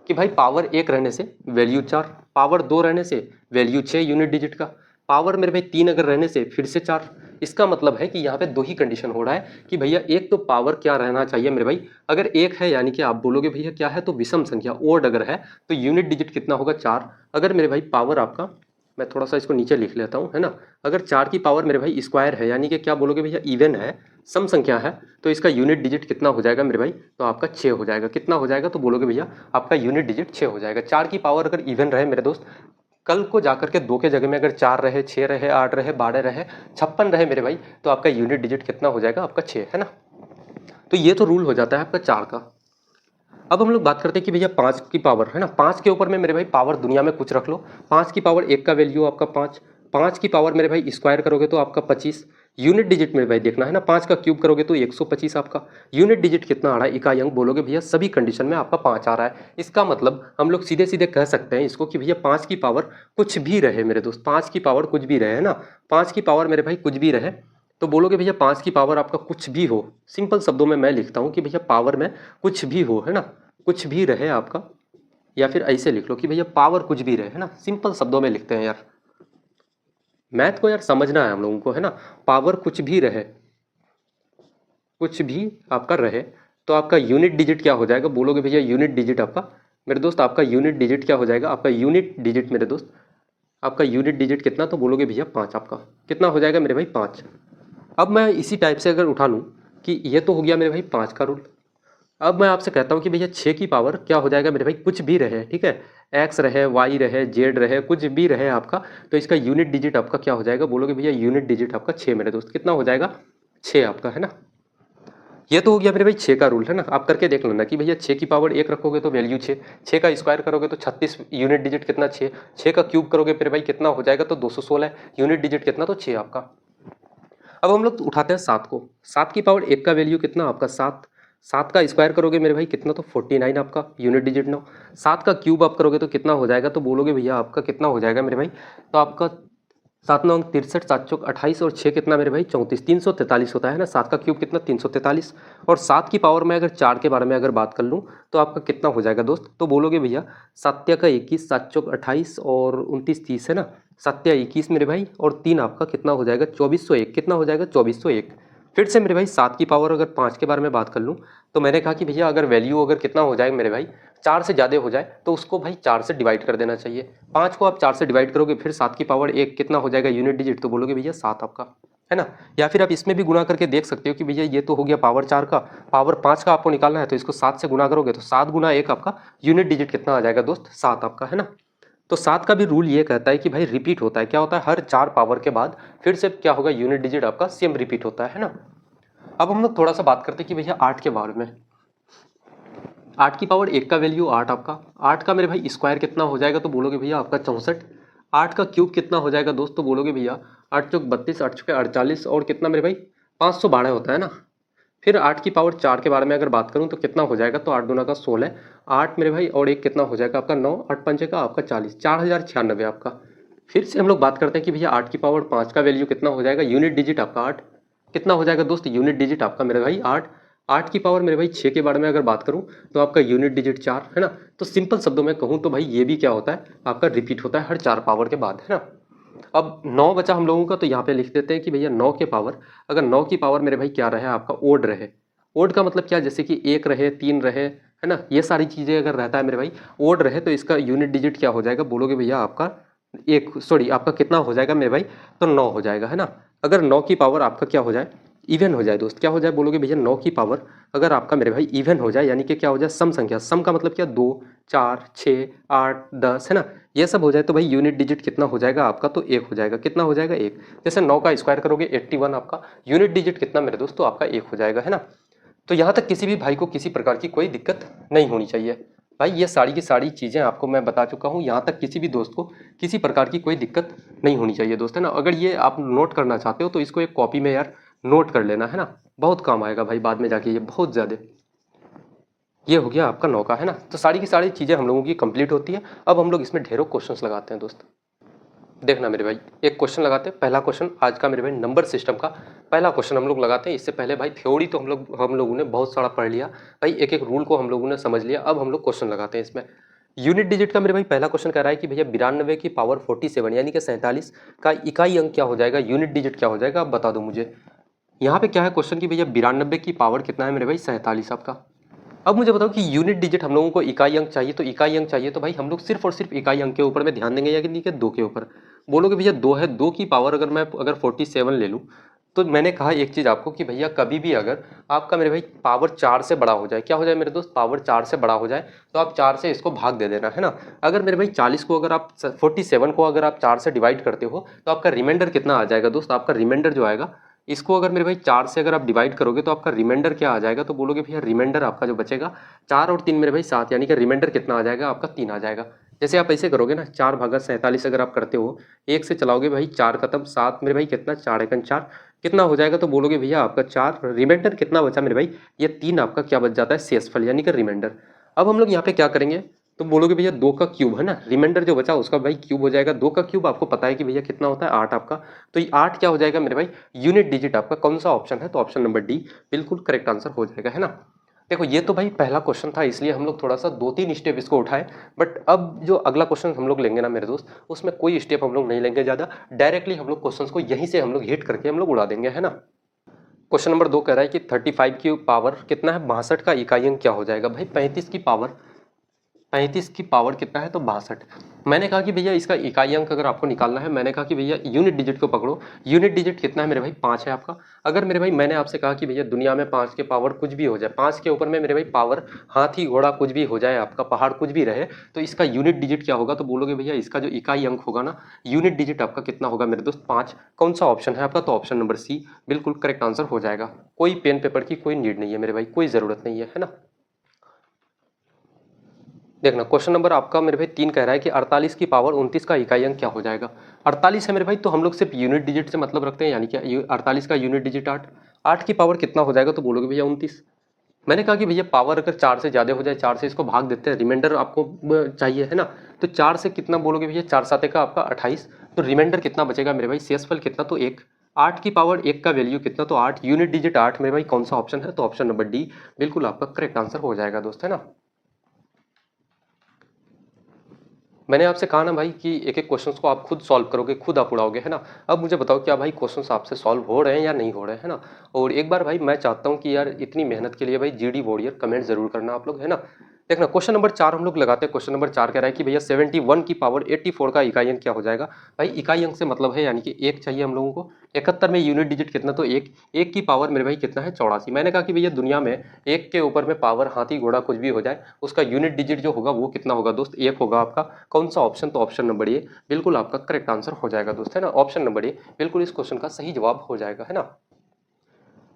कि भाई पावर 1 रहने से वैल्यू 4, पावर 2 रहने से वैल्यू 6 यूनिट डिजिट का, पावर मेरे भाई 3 अगर रहने से फिर से 4। इसका मतलब है कि यहाँ पे 2 ही कंडीशन हो रहा है कि भैया एक तो पावर क्या रहना चाहिए मेरे भाई, अगर 1 है यानी कि आप बोलोगे भैया क्या है तो विषम संख्या ओड अगर है तो यूनिट डिजिट कितना होगा 4। अगर मेरे भाई पावर आपका, मैं थोड़ा सा इसको नीचे लिख लेता हूँ, है ना। अगर 4 की पावर मेरे भाई स्क्वायर है यानी कि क्या बोलोगे भैया इवन है, सम संख्या है, तो इसका यूनिट डिजिट कितना हो जाएगा मेरे भाई तो आपका 6 हो जाएगा। कितना हो जाएगा तो बोलोगे भैया आपका यूनिट डिजिट 6 हो जाएगा। 4 की पावर अगर इवन रहे मेरे दोस्त, कल को जाकर के 2 के जगह में अगर 4 रहे, 6 रहे, 8 रहे, 12 रहे, 56 रहे मेरे भाई, तो आपका यूनिट डिजिट कितना हो जाएगा आपका 6, है ना। तो ये तो रूल हो जाता है आपका 4 का। अब हम लोग बात करते हैं कि भैया 5 की पावर, है ना, 5 के ऊपर में मेरे भाई पावर दुनिया में कुछ रख लो। 5 की पावर 1 का वैल्यू आपका 5, 5 की पावर मेरे भाई स्क्वायर करोगे तो आपका 25। यूनिट डिजिट मेरे भाई देखना है ना, 5 का क्यूब करोगे तो 125 आपका। यूनिट डिजिट कितना आ रहा है इकाई अंक, बोलोगे भैया सभी कंडीशन में आपका 5 आ रहा है। इसका मतलब हम लोग सीधे सीधे कह सकते हैं इसको कि भैया 5 की पावर कुछ भी रहे मेरे दोस्त, 5 की पावर कुछ भी रहे, है ना। 5 की पावर मेरे भाई कुछ भी रहे तो बोलोगे भैया 5 की पावर आपका कुछ भी हो, सिंपल शब्दों में मैं लिखता हूँ कि भैया पावर में कुछ भी हो, है ना, कुछ भी रहे आपका, या फिर ऐसे लिख लो कि भैया पावर कुछ भी रहे, है ना, सिंपल शब्दों में लिखते हैं यार, मैथ को यार समझना है हम लोगों को, है ना। पावर कुछ भी रहे, कुछ भी आपका रहे तो आपका यूनिट डिजिट क्या हो जाएगा, बोलोगे भैया यूनिट डिजिट आपका मेरे दोस्त, आपका यूनिट डिजिट क्या हो जाएगा, आपका यूनिट डिजिट मेरे दोस्त, आपका यूनिट डिजिट कितना तो बोलोगे भैया 5 आपका। कितना हो जाएगा मेरे भाई 5। अब मैं इसी टाइप से अगर उठा लूँ कि ये तो हो गया मेरे भाई 5 का रूल। अब मैं आपसे कहता हूँ कि भैया 6 की पावर क्या हो जाएगा मेरे भाई, कुछ भी रहे, ठीक है, एक्स रहे, वाई रहे, जेड रहे, कुछ भी रहे आपका, तो इसका यूनिट डिजिट आपका क्या हो जाएगा, बोलोगे भैया यूनिट डिजिट आपका 6 मेरे दोस्त। कितना हो जाएगा 6 आपका, है ना। ये तो हो गया मेरे भाई 6 का रूल है ना। आप करके देख लेना कि भैया 6 की पावर 1 रखोगे तो वैल्यू 6, 6 का स्क्वायर करोगे तो 36, यूनिट डिजिट कितना 6, 6 का क्यूब करोगे फिर भाई कितना हो जाएगा तो 216, यूनिट डिजिट कितना तो 6 आपका। अब हम लोग उठाते हैं 7 को, 7 की पावर 1 का वैल्यू कितना आपका 7, 7 का स्क्वायर करोगे मेरे भाई कितना तो 49 आपका, यूनिट डिजिट 9, 7 का क्यूब आप करोगे तो कितना हो जाएगा तो बोलोगे भैया आपका कितना हो जाएगा मेरे भाई, तो आपका 7 9 63, 7 चौक 28 और 6 कितना मेरे भाई 34, 343 होता है ना। 7 का क्यूब कितना 343, और 7 की पावर में अगर 4 के बारे में अगर बात कर लूँ तो आपका कितना हो जाएगा दोस्त, तो बोलोगे भैया 7 का 21, 7 चौक 28 और 29 30 है ना, 7 21 मेरे भाई, और 3 आपका कितना हो जाएगा 2401, कितना हो जाएगा 2401। फिर से मेरे भाई 7 की पावर अगर 5 के बारे में बात कर लूँ तो मैंने कहा कि भैया अगर वैल्यू अगर कितना हो जाए मेरे भाई 4 से ज़्यादा हो जाए तो उसको भाई 4 से डिवाइड कर देना चाहिए। 5 को आप 4 से डिवाइड करोगे फिर 7 की पावर 1 कितना हो जाएगा यूनिट डिजिट, तो बोलोगे भैया 7 आपका, है ना। या फिर आप इसमें भी गुना करके देख सकते हो कि भैया ये तो हो गया पावर 4 का, पावर 5 का आपको निकालना है तो इसको 7 से गुना करोगे तो 7 गुना 1 आपका, यूनिट डिजिट कितना आ जाएगा दोस्त 7 आपका, है ना। तो 7 का भी रूल ये कहता है कि भाई रिपीट होता है, क्या होता है हर 4 पावर के बाद फिर से क्या होगा यूनिट डिजिट आपका सेम रिपीट होता है ना। अब हम लोग थोड़ा सा बात करते हैं कि भैया 8 के बारे में। 8 की पावर 1 का वैल्यू 8 आपका, 8 का मेरे भाई स्क्वायर कितना हो जाएगा तो बोलोगे भैया आपका 64, 8 का क्यूब कितना हो जाएगा दोस्त तो बोलोगे भैया 8 चौक 32, 8 चौके 48 और कितना मेरे भाई 512 होता है ना। फिर 8 की पावर 4 के बारे में अगर बात करूं तो कितना हो जाएगा तो 8 दूना का 16, 8 मेरे भाई और एक कितना हो जाएगा आपका 9, 8 पंचे का आपका 40, 4096 आपका। फिर से हम लोग बात करते हैं कि भैया 8 की पावर 5 का वैल्यू कितना हो जाएगा, यूनिट डिजिट आपका 8, कितना हो जाएगा दोस्त यूनिट डिजिट आपका मेरे भाई 8, 8 की पावर मेरे भाई 6 के बारे में अगर बात करूं तो आपका यूनिट डिजिट 4 है ना। तो सिंपल शब्दों में कहूं तो भाई ये भी क्या होता है आपका रिपीट होता है हर 4 पावर के बाद, है ना। अब 9 बचा हम लोगों का तो यहाँ पे लिख देते हैं कि भैया 9 के पावर, अगर 9 की पावर मेरे भाई क्या रहे आपका ओड रहे, ओड का मतलब क्या जैसे कि 1 रहे 3 रहे है ना, ये सारी चीज़ें अगर रहता है मेरे भाई ओड रहे तो इसका यूनिट डिजिट क्या हो जाएगा बोलोगे भैया आपका आपका कितना हो जाएगा मेरे भाई तो 9 हो जाएगा, है ना। अगर 9 की पावर आपका क्या हो जाए इवन हो जाए दोस्त, क्या हो जाए बोलोगे भैया 9 की पावर अगर आपका मेरे भाई इवन हो जाए यानी कि क्या हो जाए सम संख्या, सम का मतलब क्या 2 4 6 8 10 है ना, ये सब हो जाए तो भाई यूनिट डिजिट कितना हो जाएगा आपका तो 1 हो जाएगा, कितना हो जाएगा 1। जैसे 9 का स्क्वायर करोगे 81 आपका, यूनिट डिजिट कितना मेरे दोस्त तो आपका 1 हो जाएगा, है ना। तो यहाँ तक किसी भी भाई को किसी प्रकार की कोई दिक्कत नहीं होनी चाहिए भाई, ये सारी की सारी चीज़ें आपको मैं बता चुका हूँ, यहाँ तक किसी भी दोस्त को किसी प्रकार की कोई दिक्कत नहीं होनी चाहिए दोस्त, है ना। अगर ये आप नोट करना चाहते हो तो इसको एक कॉपी में यार नोट कर लेना, है ना, बहुत काम आएगा भाई बाद में जाके ये बहुत ज़्यादा। ये हो गया आपका 9 का, है ना। तो सारी की सारी चीज़ें हम लोगों की कंप्लीट होती है। अब हम लोग इसमें ढेरों क्वेश्चंस लगाते हैं दोस्त, देखना मेरे भाई एक क्वेश्चन लगाते हैं। पहला क्वेश्चन आज का मेरे भाई नंबर सिस्टम का पहला क्वेश्चन हम लोग लगाते हैं। इससे पहले भाई थ्योरी तो हम लोगों ने बहुत सारा पढ़ लिया भाई, एक एक रूल को हम लोगों ने समझ लिया। अब हम लोग क्वेश्चन लगाते हैं इसमें। यूनिट डिजिट का मेरे भाई पहला क्वेश्चन कह रहा है कि भैया 92 की पावर 47 यानी कि 47 का इकाई अंक क्या हो जाएगा, यूनिट डिजिट क्या हो जाएगा, आप बता दो मुझे। यहाँ पे क्या है क्वेश्चन की भैया 92 की पावर कितना है मेरे भाई 47 आपका। अब मुझे बताओ कि यूनिट डिजिट हम लोगों को इकाई अंक चाहिए, तो इकाई अंक चाहिए तो भाई हम लोग सिर्फ और सिर्फ इकाई अंक के ऊपर में ध्यान देंगे या कि नहीं कि 2 के ऊपर। बोलोगे भैया 2 है, 2 की पावर अगर मैं अगर 47 ले लूँ तो मैंने कहा एक चीज़ आपको कि भैया कभी भी अगर आपका मेरे भाई पावर 4 से बड़ा हो जाए, क्या हो जाए मेरे दोस्त पावर 4 से बड़ा हो जाए तो आप 4 से इसको भाग दे देना, है ना। अगर मेरे भाई 40 को अगर आप 47 को अगर आप 4 से डिवाइड करते हो तो आपका रिमाइंडर कितना आ जाएगा दोस्त, आपका रिमाइंडर जो आएगा इसको अगर मेरे भाई 4 से अगर आप डिवाइड करोगे तो आपका रिमाइंडर क्या आ जाएगा तो बोलोगे भैया रिमाइंडर आपका जो बचेगा 4 और 3 मेरे भाई 7 यानी कि रिमाइंडर कितना आ जाएगा आपका 3 आ जाएगा। जैसे आप ऐसे करोगे ना 4 भागा 47 अगर आप करते हो 1 से चलाओगे भाई 4 खत्म, 7 मेरे भाई कितना 4 एकन 4 कितना हो जाएगा तो बोलोगे भैया आपका 4, रिमाइंडर कितना बचा मेरे भाई ये 3 आपका क्या बच जाता है शेषफल यानी कि रिमाइंडर। अब हम लोग यहाँ पे क्या करेंगे तो बोलोगे भैया 2 का क्यूब है ना, रिमाइंडर जो बचा उसका भाई क्यूब हो जाएगा। 2 का क्यूब आपको पता है कि भैया कितना होता है 8 आपका, तो ये 8 क्या हो जाएगा मेरे भाई यूनिट डिजिट आपका कौन सा ऑप्शन है तो ऑप्शन नंबर डी बिल्कुल करेक्ट आंसर हो जाएगा, है ना। देखो ये तो भाई पहला क्वेश्चन था इसलिए हम लोग थोड़ा सा 2-3 स्टेप इसको उठाए, बट अब जो अगला क्वेश्चन हम लोग लेंगे ना मेरे दोस्त उसमें कोई स्टेप हम लोग नहीं लेंगे ज़्यादा, डायरेक्टली हम लोग क्वेश्चन को यहीं से हम लोग हिट करके हम लोग उड़ा देंगे, है ना। क्वेश्चन नंबर 2 कह रहा है कि 35 की पावर कितना है 62 का इकाई अंक क्या हो जाएगा भाई 35 की पावर 35 की पावर कितना है तो 62। मैंने कहा कि भैया इसका इकाई अंक अगर आपको निकालना है, मैंने कहा कि भैया यूनिट डिजिट को पकड़ो। यूनिट डिजिट कितना है मेरे भाई 5 है आपका। अगर मेरे भाई मैंने आपसे कहा कि भैया दुनिया में 5 के पावर कुछ भी हो जाए, 5 के ऊपर में मेरे भाई पावर हाथी घोड़ा कुछ भी हो जाए, आपका पहाड़ कुछ भी रहे, तो इसका यूनिट डिजिट क्या होगा, तो बोलोगे भैया इसका जो इकाई अंक होगा ना, यूनिट डिजिट आपका कितना होगा मेरे दोस्त 5। कौन सा ऑप्शन है आपका, तो ऑप्शन नंबर सी बिल्कुल करेक्ट आंसर हो जाएगा। कोई पेन पेपर की कोई नीड नहीं है मेरे भाई, कोई जरूरत नहीं है ना। देखना क्वेश्चन नंबर आपका मेरे भाई 3 कह रहा है कि 48 की पावर 29 का इकाई अंक क्या हो जाएगा। 48 है मेरे भाई, तो हम लोग सिर्फ यूनिट डिजिट से मतलब रखते हैं, यानी कि 48 का यूनिट डिजिट 8। 8 की पावर कितना हो जाएगा, तो बोलोगे भैया 29। मैंने कहा कि भैया पावर अगर 4 से ज़्यादा हो जाए, 4 से इसको भाग देते हैं, रिमाइंडर आपको चाहिए है ना, तो 4 से कितना बोलोगे भैया, 4 7 का आपका 28, तो रिमाइंडर कितना बचेगा मेरे भाई, शेषफल कितना, तो 1। 8 की पावर 1 का वैल्यू कितना, तो 8, यूनिट डिजिट 8 मेरे भाई, कौन सा ऑप्शन है, तो ऑप्शन नंबर डी बिल्कुल आपका करेक्ट आंसर हो जाएगा दोस्त, है ना। मैंने आपसे कहा ना भाई कि एक एक क्वेश्चंस को आप खुद सॉल्व करोगे, खुद आप उड़ाओगे, है ना। अब मुझे बताओ क्या भाई क्वेश्चंस आपसे सॉल्व हो रहे हैं या नहीं हो रहे हैं, है ना। और एक बार भाई मैं चाहता हूँ कि यार इतनी मेहनत के लिए भाई जीडी वॉरियर कमेंट जरूर करना आप लोग, है ना। देखना क्वेश्चन नंबर 4 हम लोग लगाते हैं। क्वेश्चन नंबर 4 कह रहा है कि भैया 71 की पावर 84 का इकाई अंक क्या हो जाएगा। भाई इकाई अंक से मतलब है यानी कि एक चाहिए हम लोगों को। 71 में यूनिट डिजिट कितना, तो एक। एक की पावर मेरे भाई कितना है 84। मैंने कहा कि भैया दुनिया में एक के ऊपर में पावर हाथी घोड़ा कुछ भी हो जाए, उसका यूनिट डिजिट जो होगा वो कितना होगा दोस्त, एक होगा आपका। कौन सा ऑप्शन, तो ऑप्शन नंबर ए बिल्कुल आपका करेक्ट आंसर हो जाएगा दोस्त, है ना। ऑप्शन नंबर ए बिल्कुल इस क्वेश्चन का सही जवाब हो जाएगा, है ना।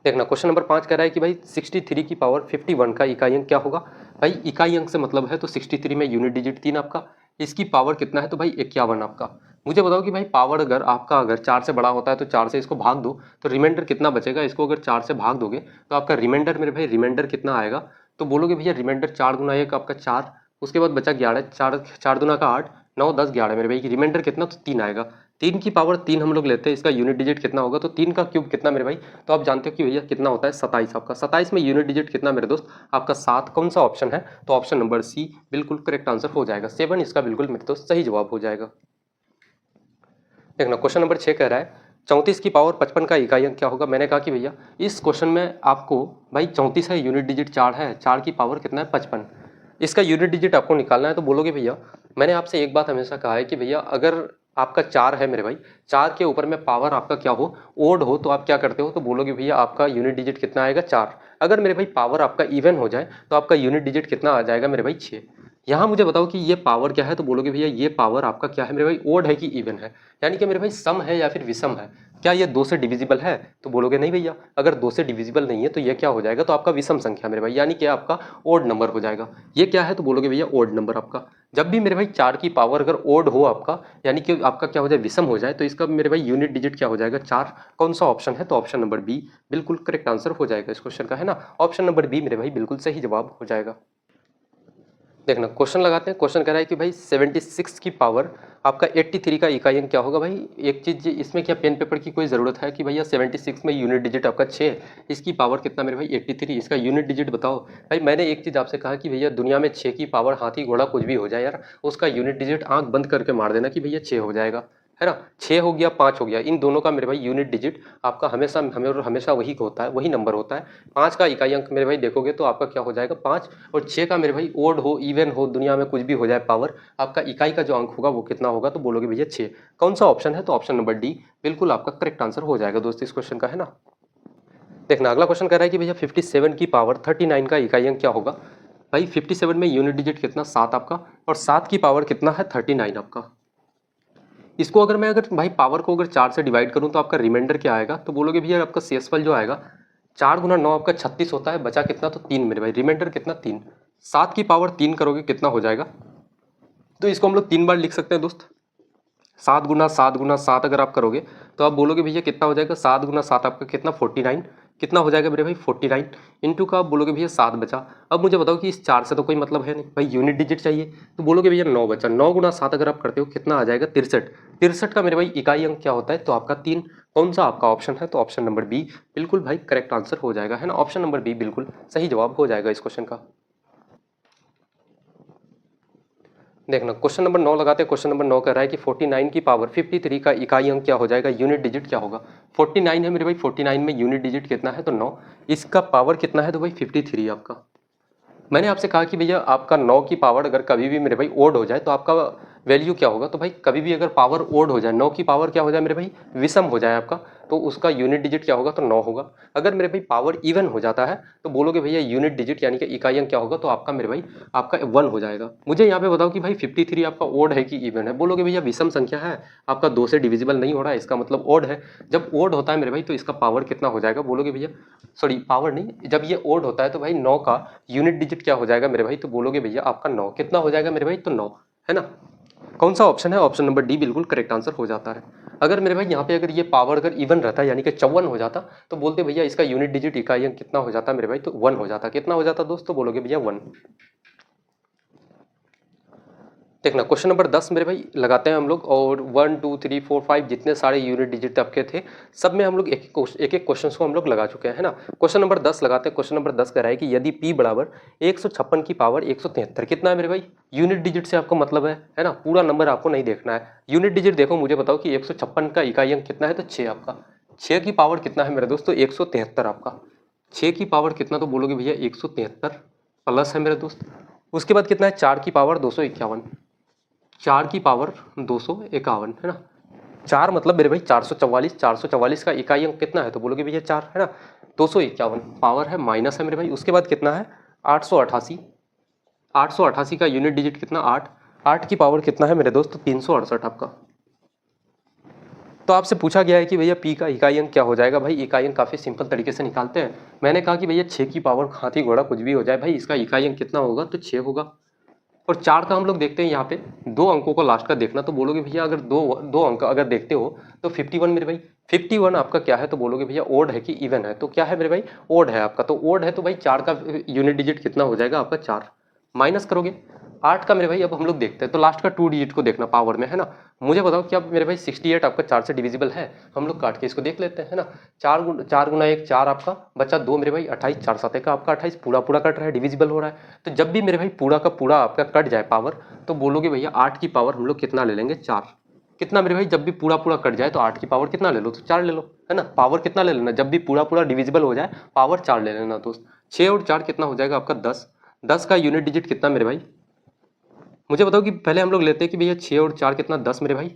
देखना क्वेश्चन नंबर 5 कह रहा है कि भाई 63 की पावर 51 का इकाई अंक क्या होगा। भाई इकाई अंक से मतलब है तो 63 में यूनिट डिजिट 3 आपका, इसकी पावर कितना है, तो भाई 51 आपका। मुझे बताओ कि भाई पावर अगर आपका अगर 4 से बड़ा होता है तो 4 से इसको भाग दो, तो रिमाइंडर कितना बचेगा, इसको अगर 4 से भाग दोगे तो आपका रिमाइंडर मेरे भाई रिमाइंडर कितना आएगा, तो बोलोगे भैया रिमाइंडर 4 गुना 1 आपका 4, उसके बाद बचा 11, 4 4 दुना का 8, 9 10 11 मेरे भाई रिमाइंडर कितना, तो 3 आएगा। 3 की पावर 3 हम लोग लेते हैं, इसका यूनिट डिजिट कितना होगा, तो 3 का क्यूब कितना मेरे भाई, तो आप जानते हो कि भैया कितना होता है 27 आपका। 27 में यूनिट डिजिट कितना मेरे दोस्त आपका 7। कौन सा ऑप्शन है, तो ऑप्शन नंबर सी बिल्कुल करेक्ट आंसर हो जाएगा। 7 इसका बिल्कुल मेरे दोस्त सही जवाब हो जाएगा। देखना क्वेश्चन नंबर 6 कह रहा है 34 की पावर 55 का इकाई अंक क्या होगा। मैंने कहा कि भैया इस क्वेश्चन में आपको भाई 34 है, यूनिट डिजिट 4 है, 4 की पावर कितना है 55, इसका यूनिट डिजिट आपको निकालना है। तो बोलोगे भैया मैंने आपसे एक बात हमेशा कहा है कि भैया अगर आपका 4 है मेरे भाई, 4 के ऊपर में पावर आपका क्या हो, ओड हो, तो आप क्या करते हो, तो बोलोगे भैया आपका यूनिट डिजिट कितना आएगा 4। अगर मेरे भाई पावर आपका इवन हो जाए तो आपका यूनिट डिजिट कितना आ जाएगा मेरे भाई 6। यहाँ मुझे बताओ कि ये पावर क्या है, तो बोलोगे भैया ये पावर आपका क्या है मेरे भाई, ओड है कि इवन है, यानी कि मेरे भाई सम है या फिर विषम है। क्या ये 2 से डिविजिबल है, तो बोलोगे नहीं भैया, अगर 2 से डिविजिबल नहीं है तो ये क्या हो जाएगा, तो आपका विषम संख्या मेरे भाई, यानी कि आपका ओड नंबर हो जाएगा। ये क्या है, तो बोलोगे भैया ओड नंबर आपका। जब भी मेरे भाई 4 की पावर अगर ओड हो आपका, यानी कि आपका क्या हो जाए विषम हो जाए, तो इसका मेरे भाई यूनिट डिजिट क्या हो जाएगा 4। कौन सा ऑप्शन है, तो ऑप्शन नंबर बी बिल्कुल करेक्ट आंसर हो जाएगा इस क्वेश्चन का, है ना। ऑप्शन नंबर बी मेरे भाई बिल्कुल सही जवाब हो जाएगा। देखना क्वेश्चन लगाते हैं। क्वेश्चन कह रहा है कि भाई 76 की पावर आपका 83 का इकाई अंक क्या होगा। भाई एक चीज इसमें क्या पेन पेपर की कोई ज़रूरत है कि भैया 76 में यूनिट डिजिट आपका 6, इसकी पावर कितना मेरे भाई 83, इसका यूनिट डिजिट बताओ। भाई मैंने एक चीज़ आपसे कहा कि भैया दुनिया में 6 की पावर हाथी घोड़ा कुछ भी हो जाए यार, उसका यूनिट डिजिट आंख बंद करके मार देना कि भैया 6 हो जाएगा, है ना। 6 हो गया 5 हो गया, इन दोनों का मेरे भाई यूनिट डिजिट आपका हमेशा हमेशा वही होता है, वही नंबर होता है। 5 का इकाई अंक मेरे भाई देखोगे तो आपका क्या हो जाएगा 5, और 6 का मेरे भाई ओड हो इवन हो दुनिया में कुछ भी हो जाए पावर, आपका इकाई का जो अंक होगा वो कितना होगा, तो बोलोगे भैया 6। कौन सा ऑप्शन है, तो ऑप्शन नंबर डी बिल्कुल आपका करेक्ट आंसर हो जाएगा दोस्त इस क्वेश्चन का, है ना। देखना अगला क्वेश्चन कह रहा है कि भैया 57 की पावर 39 का इकाई अंक क्या होगा। भाई 57 में यूनिट डिजिट कितना 7 आपका, और 7 की पावर कितना है 39 आपका। इसको अगर भाई पावर को अगर 4 से डिवाइड करूं तो आपका रिमाइंडर क्या आएगा, तो बोलोगे भैया आपका शेषफल जो आएगा 4 गुना 9 आपका 36 होता है, बचा कितना, तो 3 मेरे भाई, रिमाइंडर कितना 3। 7 की पावर 3 करोगे कितना हो जाएगा, तो इसको हम लोग 3 बार लिख सकते हैं दोस्त। 7 अगर आप करोगे तो आप बोलोगे भैया कितना हो जाएगा, 7 गुना 7 आपका कितना 49, कितना हो जाएगा मेरे भाई 49 इंटू का आप बोलोगे भैया 7 बचा। अब मुझे बताओ कि इस 4 से तो कोई मतलब है नहीं भाई, यूनिट डिजिट चाहिए, तो बोलोगे भैया 9 बचा। 9 गुना 7 अगर आप करते हो कितना आ जाएगा 63। 63 का मेरे भाई इकाई अंक क्या होता है, तो आपका 3। कौन सा आपका ऑप्शन है, तो ऑप्शन नंबर बी बिल्कुल भाई करेक्ट आंसर हो जाएगा, है ना। ऑप्शन नंबर बी बिल्कुल सही जवाब हो जाएगा इस क्वेश्चन का। देखना क्वेश्चन नंबर 9 लगाते हैं। क्वेश्चन नंबर 9 कह रहा है कि 49 की पावर 53 का इकाई अंक क्या हो जाएगा, यूनिट डिजिट क्या होगा। 49 है मेरे भाई, 49 में यूनिट डिजिट कितना है, तो 9, इसका पावर कितना है, तो भाई 53 आपका। मैंने आपसे कहा कि भैया आपका 9 की पावर अगर कभी भी मेरे भाई ओड हो जाए तो आपका वैल्यू क्या होगा। तो भाई कभी भी अगर पावर ओड हो जाए, 9 की पावर क्या हो जाए मेरे भाई, विषम हो जाए आपका, तो उसका यूनिट डिजिट क्या होगा, तो 9 होगा। अगर मेरे भाई पावर इवन हो जाता है तो बोलोगे भैया यूनिट डिजिट यानी कि इकाई अंक क्या होगा, तो आपका मेरे भाई आपका 1 हो जाएगा। मुझे यहाँ पे बताओ कि भाई 53 आपका ओड है कि इवन है। बोलोगे भैया विषम संख्या है, आपका 2 से डिविजिबल नहीं हो रहा है, इसका मतलब ओड है। जब ओड होता है मेरे भाई तो इसका पावर कितना हो जाएगा, बोलोगे भैया, सॉरी पावर नहीं, जब ये ओड होता है तो भाई 9 का यूनिट डिजिट क्या हो जाएगा मेरे भाई, तो बोलोगे भैया आपका 9 कितना हो जाएगा मेरे भाई, तो 9 है ना। कौन सा ऑप्शन है, ऑप्शन नंबर डी बिल्कुल करेक्ट आंसर हो जाता है। अगर मेरे भाई यहाँ पे अगर ये पावर अगर इवन रहता यानी कि 54 हो जाता तो बोलते भैया इसका यूनिट डिजिट इकाई अंक कितना हो जाता मेरे भाई, तो 1 हो जाता। कितना हो जाता दोस्तों, बोलोगे भैया 1। देखना क्वेश्चन नंबर 10 मेरे भाई लगाते हैं हम लोग, और 1 2 3 4 5 जितने सारे यूनिट डिजिट आपके थे सब में हम लोग एक एक क्वेश्चन को हम लोग लगा चुके हैं, है ना। क्वेश्चन नंबर 10 लगाते हैं। क्वेश्चन नंबर 10 कह रहा है कि यदि p बराबर 156 की पावर 173 कितना है मेरे भाई, यूनिट डिजिट से आपको मतलब है ना, पूरा नंबर आपको नहीं देखना है, यूनिट डिजिट देखो। मुझे बताओ कि 156 का इकाई अंक कितना है, तो 6 आपका। 6 की पावर कितना है मेरे दोस्तों, 173 आपका। 6 की पावर कितना, तो बोलोगे भैया 173 प्लस है मेरे दोस्त। उसके बाद कितना है, 4 की पावर 251। 4 की पावर 251 है ना। 4 मतलब मेरे भाई 444। 444 का इकाई अंक कितना है, तो बोलोगे भैया 4 है ना। 251 पावर है, माइनस है मेरे भाई। उसके बाद कितना है 888। 888 का यूनिट डिजिट कितना, 8। 8 की पावर कितना है मेरे दोस्त, 368 आपका। तो आपसे पूछा गया है कि भैया पी का इकाई अंक क्या हो जाएगा। भाई इकाई अंक काफ़ी सिंपल तरीके से निकालते हैं। मैंने कहा कि भैया 6 की पावर हाथी घोड़ा कुछ भी हो जाए, भाई इसका इकाई अंक कितना होगा, तो 6 होगा। और 4 का हम लोग देखते हैं यहाँ पे 2 अंकों को लास्ट का देखना, तो बोलोगे भैया अगर दो अंक अगर देखते हो तो 51 मेरे भाई। 51 आपका क्या है, तो बोलोगे भैया ओड है कि इवन है, तो क्या है मेरे भाई, ओड है आपका। तो ओड है तो भाई 4 का यूनिट डिजिट कितना हो जाएगा आपका, 4। माइनस करोगे 8 का मेरे भाई, अब हम लोग देखते हैं तो लास्ट का 2 डिजिट को देखना पावर में, है ना। मुझे बताओ कि अब मेरे भाई 68 आपका 4 से डिविजिबल है, हम लोग काट के इसको देख लेते हैं, है ना। 4 गुना 1 4 आपका, बचा 2 मेरे भाई 28। 4 7 का आपका 28, पूरा पूरा कट रहा है, डिविजिबल हो रहा है। तो जब भी मेरे भाई पूरा का पूरा आपका कट जाए पावर, तो बोलोगे भैया 8 की पावर हम लोग कितना ले लेंगे, 4। कितना मेरे भाई, जब भी पूरा पूरा कट जाए तो 8 की पावर कितना ले लो, तो 4 ले लो, है ना। पावर कितना ले लेना, जब भी पूरा पूरा डिविजिबल हो जाए पावर 4 ले लेना दोस्त। 6 और 4 कितना हो जाएगा आपका, 10। 10 का यूनिट डिजिट कितना मेरे भाई, मुझे बताओ कि पहले हम लोग लेते हैं कि भैया 6 और 4 कितना, 10 मेरे भाई,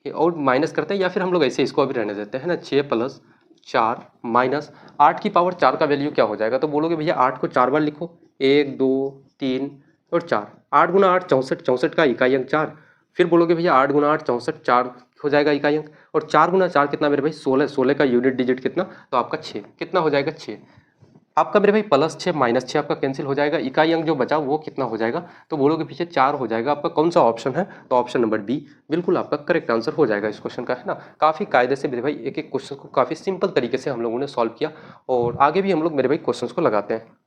और माइनस करते हैं, या फिर हम लोग ऐसे इसको अभी रहने देते हैं ना। 6 प्लस 4 माइनस 8 की पावर 4 का वैल्यू क्या हो जाएगा, तो बोलोगे भैया 8 को 4 बार लिखो, 1 2 3 और 4। 8 गुना 8 64, 64 का इकाई अंक 4। फिर बोलोगे भैया 8 गुना 8 64, 4 हो जाएगा इकाई अंक। और 4 गुना 4 कितना मेरे भाई, 16। 16 का यूनिट डिजिट कितना, तो आपका 6। कितना हो जाएगा, 6 आपका मेरे भाई। प्लस 6 माइनस 6 आपका कैंसिल हो जाएगा, इकाई अंक जो बचा वो कितना हो जाएगा, तो बोलोगे पीछे 4 हो जाएगा आपका। कौन सा ऑप्शन है, तो ऑप्शन नंबर बी बिल्कुल आपका करेक्ट आंसर हो जाएगा इस क्वेश्चन का, है ना। काफ़ी कायदे से मेरे भाई एक एक क्वेश्चन को काफ़ी सिंपल तरीके से हम लोगों ने सॉल्व किया, और आगे भी हम लोग मेरे भाई क्वेश्चन को लगाते हैं।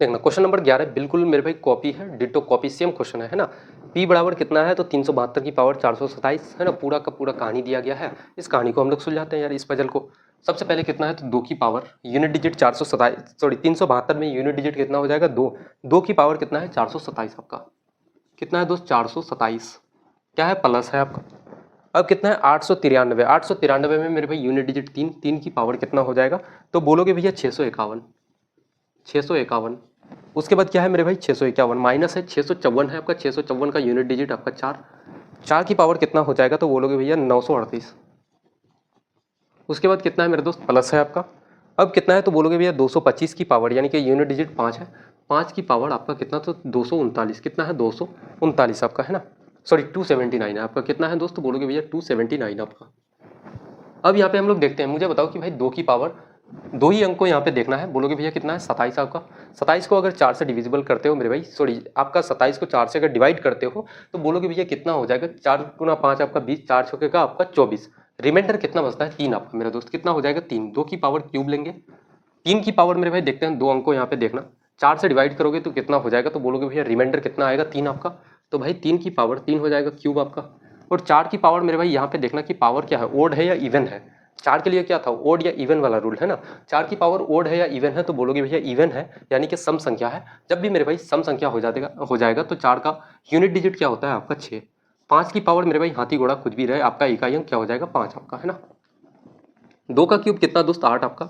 देखना क्वेश्चन नंबर 11 बिल्कुल मेरे भाई कॉपी है, डिटो कॉपी, सेम क्वेश्चन है ना। p बराबर कितना है, तो 372 की पावर 427 है ना। पूरा का पूरा कहानी दिया गया है, इस कहानी को हम लोग सुलझाते हैं यार, इस पजल को। सबसे पहले कितना है, तो 2 की पावर यूनिट डिजिट 427, सॉरी 372 में यूनिट डिजिट कितना हो जाएगा, 2। 2 की पावर कितना है, 427 आपका। कितना है दोस्त, 427, क्या है, प्लस है आपका। अब कितना है, 893। 893 में मेरे भाई यूनिट डिजिट 3। 3 की पावर कितना हो जाएगा, तो बोलोगे भैया 651। 651 उसके बाद क्या है मेरे भाई, 651 माइनस है 654 है आपका। 654 का यूनिट डिजिट आपका 4। 4 की पावर कितना हो जाएगा, तो बोलोगे भैया 938। उसके बाद कितना है मेरे दोस्त, प्लस है आपका। अब कितना है, तो बोलोगे भैया 225 की पावर, यानी कि यूनिट डिजिट 5 है। 5 की पावर आपका कितना, तो 239। कितना है, 239 आपका, है ना। सॉरी 279 है आपका। कितना है दोस्त, तो बोलोगे भैया 279 आपका। अब यहाँ पे हम लोग देखते हैं, मुझे बताओ कि भाई 2 की पावर, 2 ही अंक को यहाँ पे देखना है। बोलोगे भैया कितना है, 27 आपका। 27 को अगर 4 से डिविजिबल करते हो मेरे भाई, सॉरी आपका 27 को 4 से अगर डिवाइड करते हो तो बोलोगे भैया कितना हो जाएगा, 4 गुना 5 आपका 20, 4 छक्के का आपका 24। रिमाइंडर कितना बचता है, 3 आपका मेरे दोस्त। कितना हो जाएगा, 3। 2 की पावर क्यूब लेंगे। 3 की पावर मेरे भाई देखते हैं, 2 अंक को यहाँ पे देखना, 4 से डिवाइड करोगे तो कितना हो जाएगा, तो बोलोगे भैया रिमाइंडर कितना आएगा, 3 आपका। तो भाई 3 की पावर 3 हो जाएगा क्यूब आपका। और 4 की पावर मेरे भाई यहाँ पे देखना कि पावर क्या है, ओड है या इवन है। 4 के लिए क्या था, ओड या इवन वाला रूल है ना। 4 की पावर ओड है या इवन है, तो बोलोगे भैया इवन है, यानी कि सम संख्या है। जब भी मेरे भाई सम संख्या हो जाएगा तो 4 का यूनिट डिजिट क्या होता है आपका, 6। 5 की पावर मेरे भाई हाथी घोड़ा कुछ भी रहे, आपका इकाई अंक क्या हो जाएगा, 5 आपका, है ना। 2 का क्यूब कितना दोस्त, 8 आपका।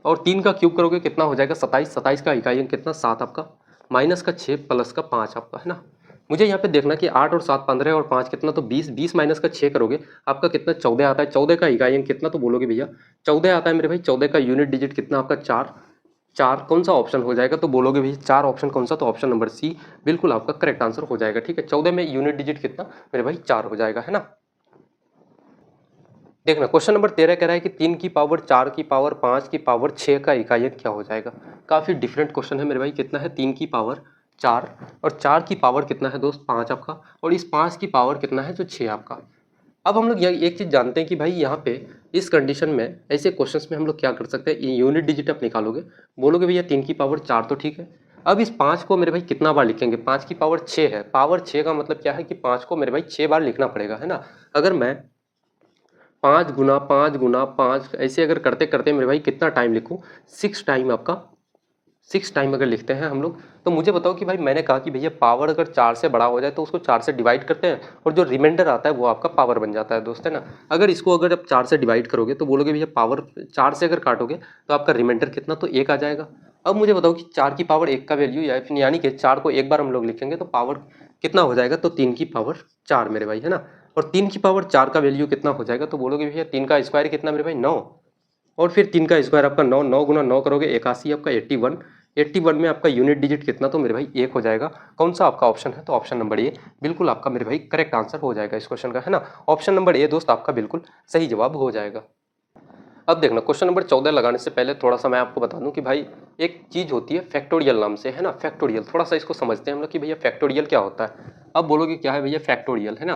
और 3 का क्यूब करोगे कितना हो जाएगा 27, 27 का इकाई अंक कितना 7 आपका, माइनस का 6 प्लस का 5 आपका, है ना। मुझे यहाँ पे देखना कि 8 और 7 15 और 5 कितना, तो 20, 20 माइनस का 6 करोगे आपका कितना 14 आता है। 14 का इकाई अंक कितना, तो बोलोगे भैया 14 आता है मेरे भाई। 14 का यूनिट डिजिट कितना आपका 4, 4 कौन सा ऑप्शन हो जाएगा, तो बोलोगे भैया 4 ऑप्शन कौन सा, तो ऑप्शन नंबर सी बिल्कुल आपका करेक्ट आंसर हो जाएगा। ठीक है, 14 में यूनिट डिजिट कितना मेरे भाई 4 हो जाएगा, है ना। देखना क्वेश्चन नंबर 13 कह रहा है कि 3 की पावर 4 की पावर 5 की पावर 6 का इकाई अंक क्या हो जाएगा। काफ़ी डिफरेंट क्वेश्चन है मेरे भाई। कितना है 3 की पावर 4 और 4 की पावर कितना है दोस्त 5 आपका, और इस 5 की पावर कितना है जो 6 आपका। अब हम लोग एक चीज़ जानते हैं कि भाई यहाँ पे इस कंडीशन में ऐसे क्वेश्चंस में हम लोग क्या कर सकते हैं, यूनिट डिजिट आप निकालोगे, बोलोगे भैया 3 की पावर 4 तो ठीक है। अब इस 5 को मेरे भाई कितना बार लिखेंगे, 5 की पावर 6 है, पावर 6 का मतलब क्या है कि 5 को मेरे भाई 6 बार लिखना पड़ेगा, है ना। अगर मैं 5 गुना 5 गुना 5 ऐसे अगर करते करते मेरे भाई कितना टाइम लिखूं, 6 टाइम आपका, 6 टाइम अगर लिखते हैं हम लोग, तो मुझे बताओ कि भाई मैंने कहा कि भैया पावर अगर 4 से बड़ा हो जाए तो उसको 4 से डिवाइड करते हैं और जो रिमाइंडर आता है वो आपका पावर बन जाता है दोस्त, है ना। अगर इसको अगर आप 4 से डिवाइड करोगे तो बोलोगे भैया पावर 4 से अगर काटोगे तो आपका रिमाइंडर कितना, तो 1 आ जाएगा। अब मुझे बताओ कि 4 की पावर 1 का वैल्यू यानी कि 4 को एक बार हम लोग लिखेंगे तो पावर कितना हो जाएगा, तो 3 की पावर 4 मेरे भाई, है ना। और 3 की पावर 4 का वैल्यू कितना हो जाएगा, तो बोलोगे भैया 3 का स्क्वायर कितना मेरे भाई 9, और फिर 3 का स्क्वायर आपका 9, 9 गुना 9 करोगे 81 आपका 81, 81 में आपका यूनिट डिजिट कितना, तो मेरे भाई 1 हो जाएगा। कौन सा आपका ऑप्शन है, तो ऑप्शन नंबर ए बिल्कुल आपका मेरे भाई करेक्ट आंसर हो जाएगा इस क्वेश्चन का, है ना। ऑप्शन नंबर ए दोस्त आपका बिल्कुल सही जवाब हो जाएगा। अब देखना क्वेश्चन नंबर 14 लगाने से पहले थोड़ा सा मैं आपको बता दूं कि भाई एक चीज होती है फैक्टोरियल नाम से, है ना। फैक्टोरियल थोड़ा सा इसको समझते हैं हम लोग कि भैया फैक्टोरियल क्या होता है। अब बोलोगे क्या है भैया फैक्टोरियल, है ना,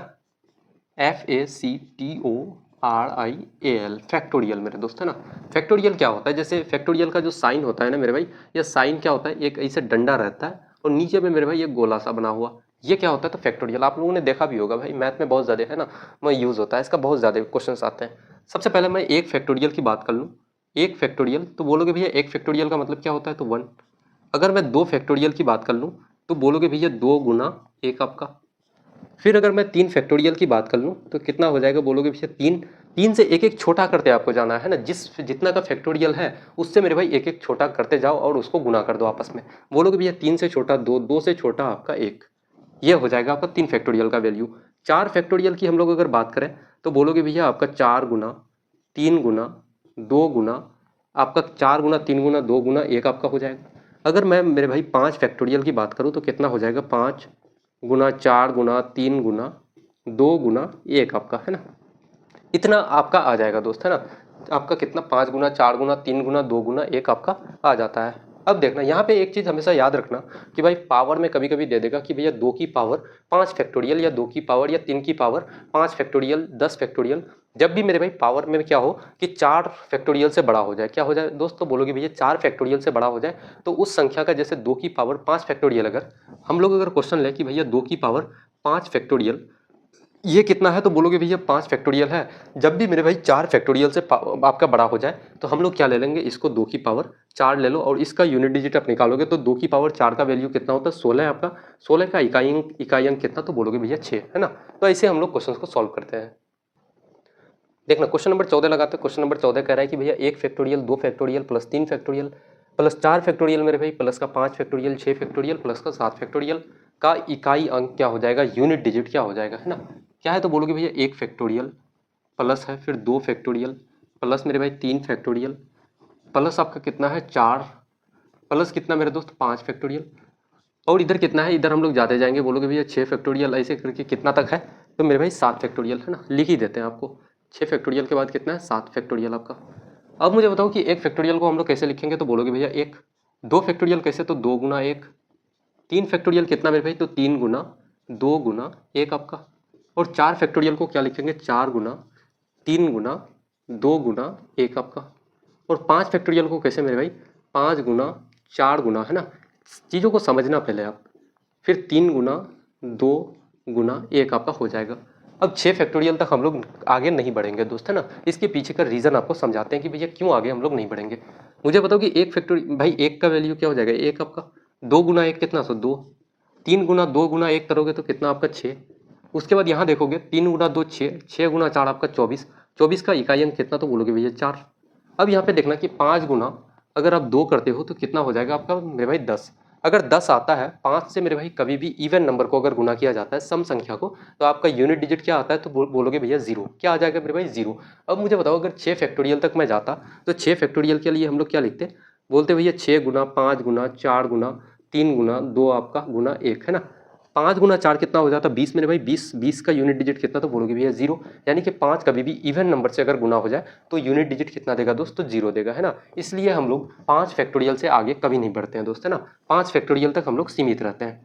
FACTORIAL फैक्टोरियल मेरे दोस्त, है ना। फैक्टोरियल क्या होता है, जैसे फैक्टोरियल का जो साइन होता है ना मेरे भाई, ये साइन क्या होता है, एक ऐसे डंडा रहता है और नीचे में मेरे भाई एक गोला सा बना हुआ, ये क्या होता है, तो फैक्टोरियल आप लोगों ने देखा भी होगा भाई, मैथ में बहुत ज़्यादा, है ना, मैं यूज़ होता है इसका, बहुत ज़्यादा क्वेश्चन आते हैं। सबसे पहले मैं एक फैक्टोरियल की बात कर लूँ, एक फैक्टोरियल, तो बोलोगे भैया एक फैक्टोरियल का मतलब क्या होता है, तो 1। अगर मैं 2 फैक्टोरियल की बात कर लूँ तो बोलोगे भैया 2 गुना 1 आपका। फिर अगर मैं 3 फैक्टोरियल की बात कर लूँ तो कितना हो जाएगा, बोलोगे भैया 3, 3 से एक एक छोटा करते आपको जाना है ना, जितना का फैक्टोरियल है उससे मेरे भाई एक एक छोटा करते जाओ और उसको गुना कर दो आपस में। बोलोगे भैया 3 से छोटा 2, 2 से छोटा आपका 1, ये हो जाएगा आपका 3 फैक्टोरियल का वैल्यू। 4 फैक्टोरियल की हम लोग अगर बात करें तो बोलोगे भैया आपका 4 गुना 3 गुना 2 गुना, आपका 4 गुना 3 गुना 2 गुना 1 आपका हो जाएगा। अगर मैं मेरे भाई 5 फैक्टोरियल की बात करूँ तो कितना हो जाएगा, 5 गुना 4 गुना 3 गुना 2 गुना 1 आपका, है ना। इतना आपका आ जाएगा दोस्त, है ना। आपका कितना 5 गुना 4 गुना 3 गुना 2 गुना 1 आपका आ जाता है। अब देखना यहाँ पे एक चीज़ हमेशा याद रखना कि भाई पावर में कभी कभी दे देगा कि भैया 2 की पावर 5 फैक्टोरियल या 2 की पावर या 3 की पावर 5 फैक्टोरियल 10 फैक्टोरियल, जब भी मेरे भाई पावर में क्या हो कि 4 फैक्टोरियल से बड़ा हो जाए, क्या हो जाए दोस्त, तो बोलोगे भैया 4 फैक्टोरियल से बड़ा हो जाए, तो उस संख्या का जैसे 2 की पावर 5 फैक्टोरियल, अगर हम लोग अगर क्वेश्चन लें कि भैया 2 की पावर 5 फैक्टोरियल ये कितना है, तो बोलोगे भैया 5 फैक्टोरियल है। जब भी मेरे भाई 4 फैक्टोरियल से आपका बड़ा हो जाए तो हम लोग क्या ले लेंगे, इसको 2 की पावर 4 ले लो और इसका यूनिट डिजिट आप निकालोगे तो 2 की पावर 4 का वैल्यू कितना होता है, 16 है आपका। 16 का इकाई अंक कितना, तो बोलोगे भैया 6, है ना। तो ऐसे हम लोग क्वेश्चन को सॉल्व करते हैं। देखना क्वेश्चन नंबर 14 लगाते हैं। क्वेश्चन नंबर 14 कह रहा है कि भैया 1 factorial 2 factorial plus 3 factorial plus 4 factorial मेरे भाई प्लस का 5 फैक्टोरियल 6 फैक्टोरियल प्लस का 7 फैक्टोरियल का इकाई अंक क्या हो जाएगा, यूनिट डिजिट क्या हो जाएगा, है ना। क्या है, तो बोलोगे भैया 1 फैक्टोरियल प्लस है फिर 2 फैक्टोरियल प्लस मेरे भाई 3 फैक्टोरियल प्लस आपका कितना है 4 प्लस कितना मेरे दोस्त 5 फैक्टोरियल, और इधर कितना है, इधर हम लोग जाते जाएंगे, बोलोगे भैया 6 फैक्टोरियल, ऐसे करके कितना तक है, तो मेरे भाई 7 फैक्टोरियल, है ना। लिख ही देते हैं आपको, 6 फैक्टोरियल के बाद कितना है 7 फैक्टोरियल आपका। अब मुझे बताओ कि 1 फैक्टोरियल को हम लोग कैसे लिखेंगे, तो बोलोगे भैया 1, 2 फैक्टोरियल कैसे, तो 2 गुना 1, 3 फैक्टोरियल कितना मेरे भाई, तो 3 गुना 2 गुना 1 आपका, और 4 फैक्टोरियल को क्या लिखेंगे, 4 गुना 3 गुना 2 गुना 1 आपका, और 5 फैक्टोरियल को कैसे मेरे भाई 5 गुना 4 गुना, है ना। चीज़ों को समझना पहले आप, फिर 3 गुना 2 गुना 1 आपका हो जाएगा। अब 6 फैक्टोरियल तक हम लोग आगे नहीं बढ़ेंगे दोस्त, है ना। इसके पीछे का रीज़न आपको समझाते हैं कि भैया क्यों आगे हम लोग नहीं बढ़ेंगे। मुझे बताओ कि 1 फैक्टोरियल भाई 1 का वैल्यू क्या हो जाएगा, 1 आपका, 2 गुना 1 कितना, सो 2, 3 गुना 2 गुना 1 करोगे तो कितना आपका 6, उसके बाद यहाँ देखोगे 3 गुना 2 6, 6 गुना 4 आपका 24, 24 का इकाई अंक कितना, तो बोलोगे भैया 4। अब यहाँ पे देखना कि 5 गुना अगर आप 2 करते हो तो कितना हो जाएगा आपका मेरे भाई 10। अगर 10 आता है 5 से मेरे भाई कभी भी इवन नंबर को अगर गुना किया जाता है सम संख्या को, तो आपका यूनिट डिजिट क्या आता है, तो बोलोगे भैया 0। क्या आ जाएगा मेरे भाई 0। अब मुझे बताओ अगर 6 फैक्टोरियल तक मैं जाता तो 6 फैक्टोरियल के लिए हम लोग क्या लिखते, बोलते भैया 6 गुना 5 गुना 4 गुना 3 गुना 2 आपका गुना 1 है ना। 5 गुना 4 कितना हो जाता 20 मेरे भाई, 20 का यूनिट डिजिट कितना, तो बोलोगे भैया 0। यानी कि 5 कभी भी इवन नंबर से अगर गुना हो जाए तो यूनिट डिजिट कितना देगा दोस्त, तो 0 देगा है ना। इसलिए हम लोग 5 फैक्टोरियल से आगे कभी नहीं बढ़ते हैं दोस्त है ना। 5 फैक्टोरियल तक हम लोग सीमित रहते हैं,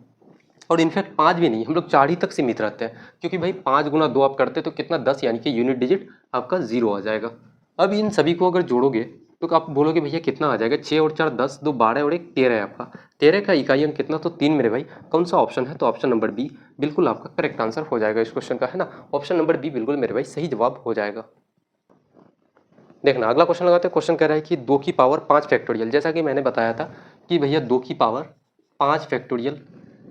और इनफैक्ट 5 भी नहीं, हम लोग 4 ही तक सीमित रहते हैं, क्योंकि भाई 5 गुना 2 आप करते तो कितना 10, यानी कि यूनिट डिजिट आपका 0 आ जाएगा। अब इन सभी को अगर जोड़ोगे तो आप बोलोगे भैया कितना आ जाएगा, 6 और 4 10, 2 12 और 1 13 है आपका। 13 का इकाई अंक कितना, तो 3 मेरे भाई। कौन सा ऑप्शन है, तो ऑप्शन नंबर बी बिल्कुल आपका करेक्ट आंसर हो जाएगा इस क्वेश्चन का है ना। ऑप्शन नंबर बी बिल्कुल मेरे भाई सही जवाब हो जाएगा। देखना अगला क्वेश्चन लगाते हैं। क्वेश्चन कह रहा है कि 2 की पावर 5 फैक्टोरियल, जैसा कि मैंने बताया था कि भैया 2 की पावर 5 फैक्टोरियल,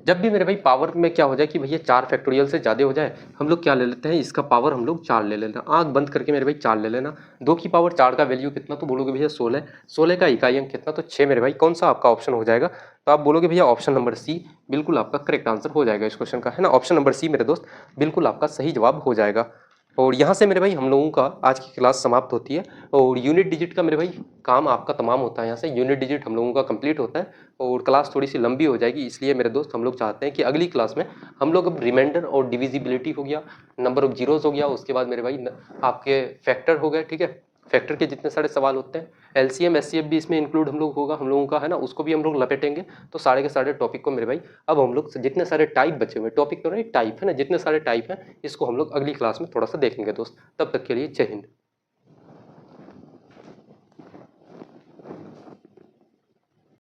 जब भी मेरे भाई पावर में क्या हो जाए कि भैया 4 फैक्टोरियल से ज़्यादा हो जाए, हम लोग क्या ले लेते हैं, इसका पावर हम लोग 4 ले लेना। आंख बंद करके मेरे भाई 4 ले लेना। 2 की पावर 4 का वैल्यू कितना, तो बोलोगे भैया 16। 16 का इकाई अंक कितना, तो 6 मेरे भाई। कौन सा आपका ऑप्शन हो जाएगा, तो आप बोलोगे भैया ऑप्शन नंबर सी बिल्कुल आपका करेक्ट आंसर हो जाएगा इस क्वेश्चन का है ना। ऑप्शन नंबर सी मेरे दोस्त बिल्कुल आपका सही जवाब हो जाएगा। और यहाँ से मेरे भाई हम लोगों का आज की क्लास समाप्त होती है, और यूनिट डिजिट का मेरे भाई काम आपका तमाम होता है। यहाँ से यूनिट डिजिट हम लोगों का कंप्लीट होता है, और क्लास थोड़ी सी लंबी हो जाएगी, इसलिए मेरे दोस्त हम लोग चाहते हैं कि अगली क्लास में हम लोग अब रिमाइंडर और डिविजिबिलिटी हो गया, नंबर ऑफ जीरोस हो गया, उसके बाद मेरे भाई आपके फैक्टर हो गए, ठीक है। फैक्टर के जितने सारे सवाल होते हैं, एलसीएम एचसीएफ भी इसमें इंक्लूड हम लोग होगा हम लोगों का है ना, उसको भी हम लोग लपेटेंगे। तो सारे के सारे टॉपिक को मेरे भाई अब हम लोग जितने सारे टाइप बचे हुए, टॉपिक तो नहीं टाइप है ना, जितने सारे टाइप हैं इसको हम लोग अगली क्लास में थोड़ा सा देखेंगे दोस्त। तब तक के लिए जय हिंद।